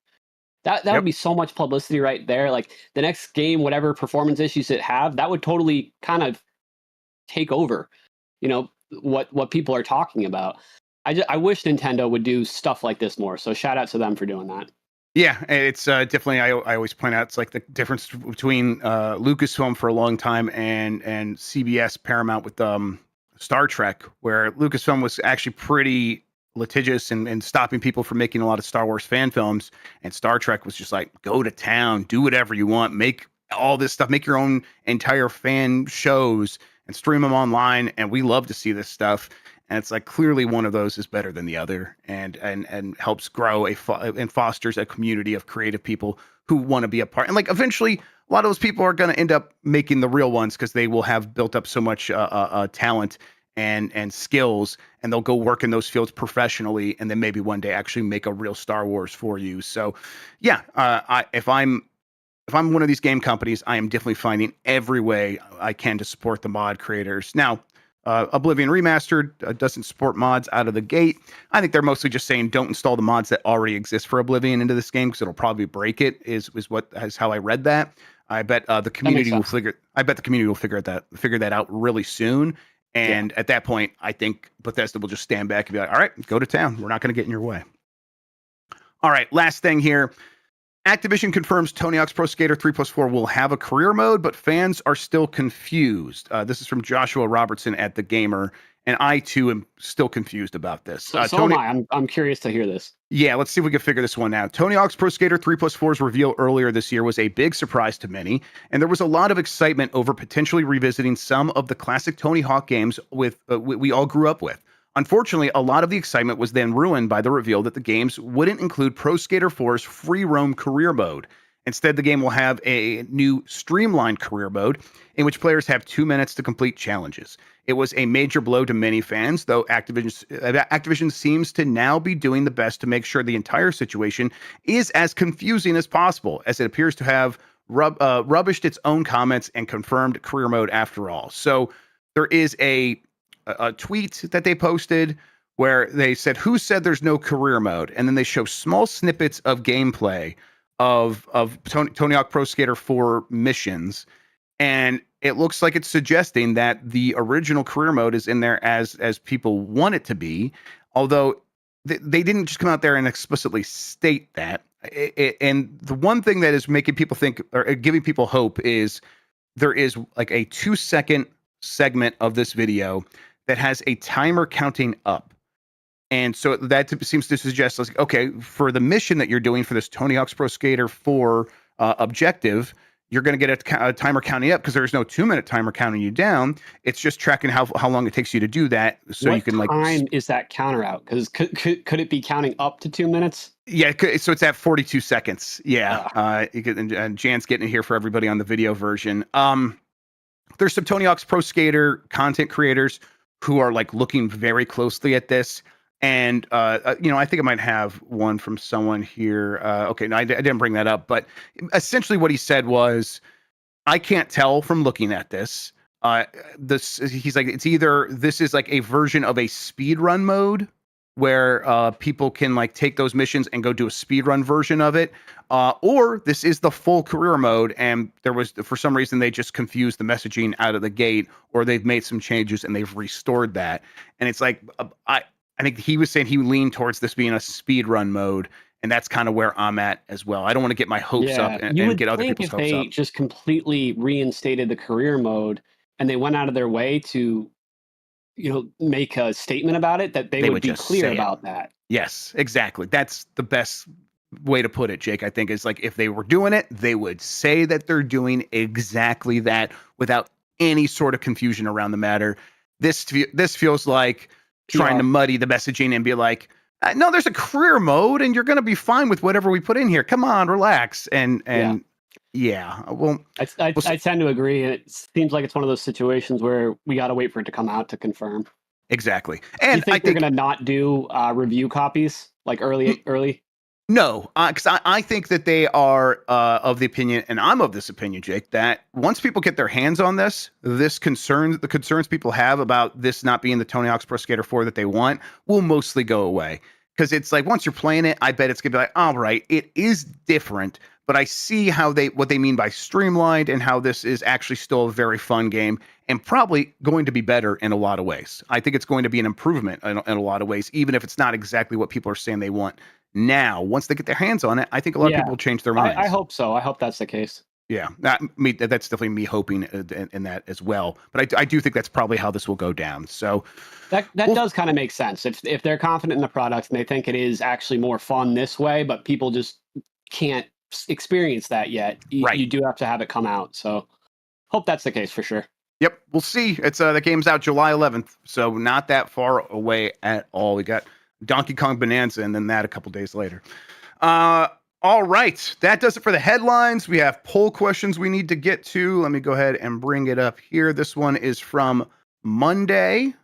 Speaker 2: That would be so much publicity right there. Like, the next game, whatever performance issues it have, that would totally kind of take over, what people are talking about. I wish Nintendo would do stuff like this more. So shout out to them for doing that.
Speaker 1: Yeah, it's definitely. I always point out it's like the difference between Lucasfilm for a long time and CBS Paramount with Star Trek, where Lucasfilm was actually pretty litigious and stopping people from making a lot of Star Wars fan films, and Star Trek was just like, go to town, do whatever you want, make all this stuff, make your own entire fan shows and stream them online, and we love to see this stuff. And it's like, clearly one of those is better than the other, and helps grow and fosters a community of creative people who want to be a part. And like, eventually, a lot of those people are going to end up making the real ones because they will have built up so much talent and skills, and they'll go work in those fields professionally, and then maybe one day actually make a real Star Wars for you. So, yeah, if I'm one of these game companies, I am definitely finding every way I can to support the mod creators. Now, Oblivion Remastered doesn't support mods out of the gate. I think they're mostly just saying don't install the mods that already exist for Oblivion into this game because it'll probably break it. Is how I read that. I bet the community will figure. I bet the community will figure that out really soon. And at that point, I think Bethesda will just stand back and be like, "All right, go to town. We're not going to get in your way." All right, last thing here. Activision confirms Tony Hawk's Pro Skater 3+4 will have a career mode, but fans are still confused. This is from Joshua Robertson at The Gamer, and I too am still confused about this.
Speaker 2: So Tony, am I. I'm curious to hear this.
Speaker 1: Yeah, let's see if we can figure this one out. Tony Hawk's Pro Skater 3+4's reveal earlier this year was a big surprise to many, and there was a lot of excitement over potentially revisiting some of the classic Tony Hawk games we all grew up with. Unfortunately, a lot of the excitement was then ruined by the reveal that the games wouldn't include Pro Skater 4's free roam career mode. Instead, the game will have a new streamlined career mode in which players have 2 minutes to complete challenges. It was a major blow to many fans, though Activision seems to now be doing the best to make sure the entire situation is as confusing as possible, as it appears to have rubbished its own comments and confirmed career mode after all. So there is a tweet that they posted where they said, "Who said there's no career mode?" And then they show small snippets of gameplay of Tony Hawk Pro Skater 4 missions, and it looks like it's suggesting that the original career mode is in there as people want it to be, although they didn't just come out there and explicitly state that. And the one thing that is making people think or giving people hope is there is like a 2-second segment of this video that has a timer counting up. And so that seems to suggest, like, okay, for the mission that you're doing for this Tony Hawk's Pro Skater 4 objective, you're going to get a timer counting up because there's no 2-minute timer counting you down. It's just tracking how long it takes you to do that. So
Speaker 2: what
Speaker 1: you can
Speaker 2: time is that counter out? Because could it be counting up to 2 minutes?
Speaker 1: Yeah, so it's at 42 seconds. Yeah, and Jan's getting it here for everybody on the video version. There's some Tony Hawk's Pro Skater content creators who are like looking very closely at this. And, I think I might have one from someone here. Okay, no, I didn't bring that up. But essentially what he said was, I can't tell from looking at this. He's like, it's either this is like a version of a speed run mode where people can like take those missions and go do a speed run version of it. Or this is the full career mode, and there was, for some reason, they just confused the messaging out of the gate, or they've made some changes and they've restored that. And it's like, I think he was saying he leaned towards this being a speed run mode, and that's kind of where I'm at as well. I don't want to get my hopes up and get other people's hopes up.
Speaker 2: You would think if they just completely reinstated the career mode and they went out of their way to, make a statement about it, that they would be clear about that.
Speaker 1: Yes, exactly. That's the best way to put it, Jake, I think, is like if they were doing it, they would say that they're doing exactly that without any sort of confusion around the matter. This feels like trying to muddy the messaging and be like, no, there's a career mode and you're going to be fine with whatever we put in here. Come on, relax. And well,
Speaker 2: I tend to agree. It seems like it's one of those situations where we got to wait for it to come out to confirm.
Speaker 1: Exactly. And
Speaker 2: you think they're going to not do review copies like early?
Speaker 1: No, because I think that they are of the opinion, and I'm of this opinion, Jake, that once people get their hands on the concerns people have about this not being the Tony Hawk's Pro Skater 4 that they want will mostly go away. Because it's like, once you're playing it, I bet it's going to be like, all right, it is different, but I see what they mean by streamlined and how this is actually still a very fun game and probably going to be better in a lot of ways. I think it's going to be an improvement in a lot of ways, even if it's not exactly what people are saying they want. Now, once they get their hands on it, I think a lot of people will change their minds.
Speaker 2: I hope so. I hope that's the case.
Speaker 1: Yeah, that's definitely me hoping in that as well. But I do think that's probably how this will go down. So
Speaker 2: that does kind of make sense. If they're confident in the product and they think it is actually more fun this way, but people just can't experience that yet, you do have to have it come out. So hope that's the case for sure.
Speaker 1: Yep, we'll see. It's the game's out July 11th, so not that far away at all. We got Donkey Kong Bonanza, and then that a couple days later. All right, that does it for the headlines. We have poll questions we need to get to. Let me go ahead and bring it up here. This one is from Monday.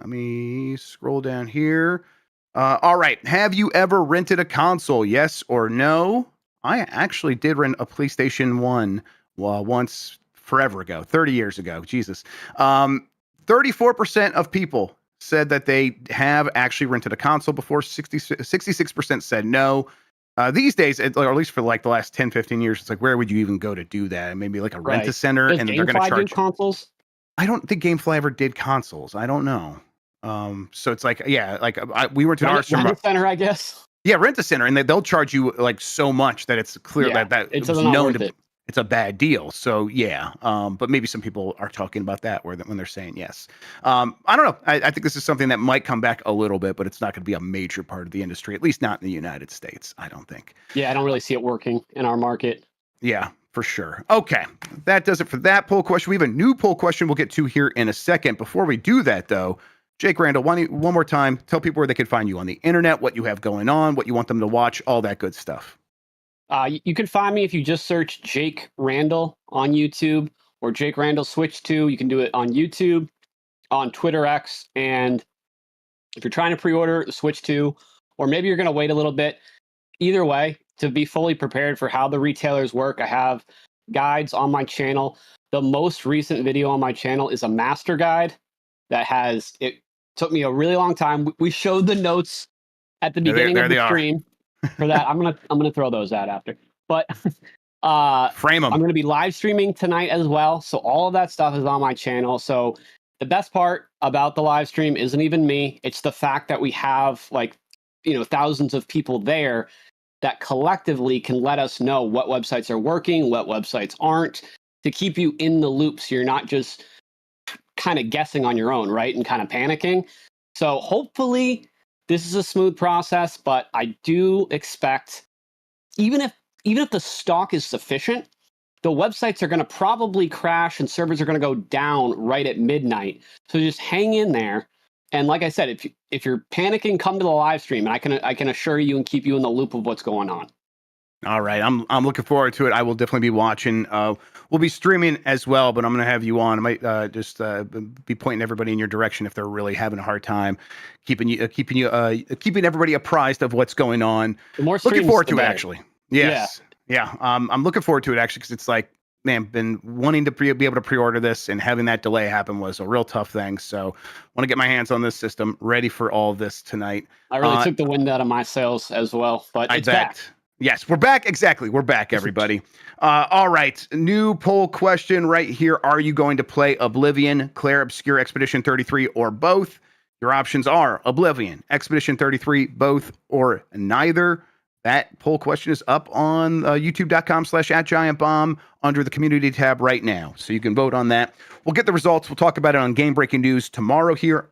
Speaker 1: Let me scroll down here. All right, have you ever rented a console? Yes or no? I actually did rent a PlayStation 1 once forever ago, 30 years ago. Jesus. 34% of people said that they have actually rented a console before. 66% said no. These days, or at least for like the last 10, 15 years, it's like, where would you even go to do that? Maybe like a rent-a-center, and then they're going to charge
Speaker 2: consoles.
Speaker 1: I don't think GameFly ever did consoles. I don't know. So it's like, yeah, like we went to
Speaker 2: Rent-a-center, I guess.
Speaker 1: Yeah, Rent-A-Center, and they'll charge you like so much that it's clear that
Speaker 2: it's
Speaker 1: was known to it's a bad deal. So yeah, but maybe some people are talking about that when they're saying yes. I don't know. I think this is something that might come back a little bit, but it's not going to be a major part of the industry, at least not in the United States. I don't think.
Speaker 2: Yeah, I don't really see it working in our market.
Speaker 1: Yeah, for sure. Okay, that does it for that poll question. We have a new poll question we'll get to here in a second. Before we do that, though, Jake Randall, one more time, tell people where they can find you on the internet, what you have going on, what you want them to watch, all that good stuff.
Speaker 2: You can find me if you just search Jake Randall on YouTube or Jake Randall Switch 2. You can do it on YouTube, on Twitter X, and if you're trying to pre-order the Switch 2, or maybe you're going to wait a little bit, either way, to be fully prepared for how the retailers work, I have guides on my channel. The most recent video on my channel is a master guide that it took me a really long time. We showed the notes at the beginning of the stream for that. I'm gonna throw those out after. But
Speaker 1: frame them.
Speaker 2: I'm gonna be live streaming tonight as well. So all of that stuff is on my channel. So the best part about the live stream isn't even me. It's the fact that we have thousands of people there that collectively can let us know what websites are working, what websites aren't, to keep you in the loop so you're not just kind of guessing on your own, right? And kind of panicking. So hopefully this is a smooth process, but I do expect, even if the stock is sufficient, the websites are going to probably crash and servers are going to go down right at midnight. So just hang in there. And like I said, if you're panicking, come to the live stream, and I can assure you and keep you in the loop of what's going on.
Speaker 1: All right, I'm looking forward to it. I will definitely be watching. We'll be streaming as well, but I'm going to have you on. I might just be pointing everybody in your direction if they're really having a hard time keeping everybody apprised of what's going on.
Speaker 2: The more
Speaker 1: looking forward to it,
Speaker 2: better.
Speaker 1: Actually. Yes. Yeah. I'm looking forward to it actually, because it's like, man, been wanting to be able to pre-order this, and having that delay happen was a real tough thing. So want to get my hands on this system, ready for all of this tonight.
Speaker 2: I really took the wind out of my sails as well, but it's back.
Speaker 1: Yes, we're back. Exactly. We're back, everybody. All right. New poll question right here. Are you going to play Oblivion, Clair, Obscur, Expedition 33, or both? Your options are Oblivion, Expedition 33, both, or neither. That poll question is up on youtube.com/@GiantBomb under the community tab right now. So you can vote on that. We'll get the results. We'll talk about it on Game Breaking News tomorrow here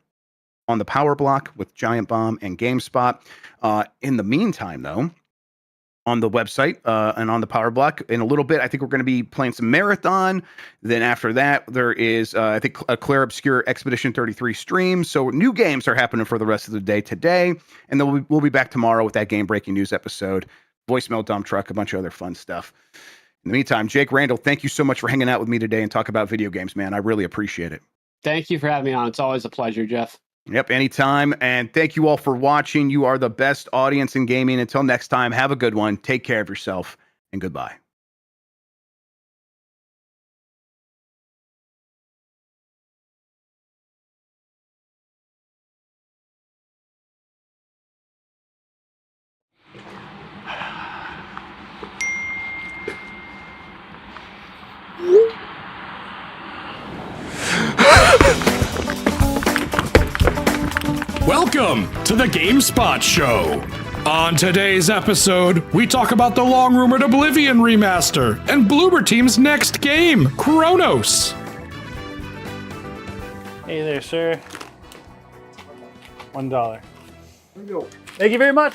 Speaker 1: on the Power Block with Giant Bomb and GameSpot. In the meantime, though, on the website and on the Power Block, in a little bit, I think we're going to be playing some Marathon. Then after that, there is, I think, a Clair Obscur Expedition 33 stream. So new games are happening for the rest of the day today. And then we'll be back tomorrow with that Game Breaking News episode, voicemail dump truck, a bunch of other fun stuff. In the meantime, Jake Randall, thank you so much for hanging out with me today and talk about video games, man. I really appreciate it.
Speaker 2: Thank you for having me on. It's always a pleasure, Jeff.
Speaker 1: Yep, anytime. And thank you all for watching. You are the best audience in gaming. Until next time, have a good one. Take care of yourself, and goodbye.
Speaker 3: Welcome to the GameSpot Show. On today's episode, we talk about the long-rumored Oblivion remaster and Bloober Team's next game, Chronos.
Speaker 4: Hey there, sir. $1. Thank you very much.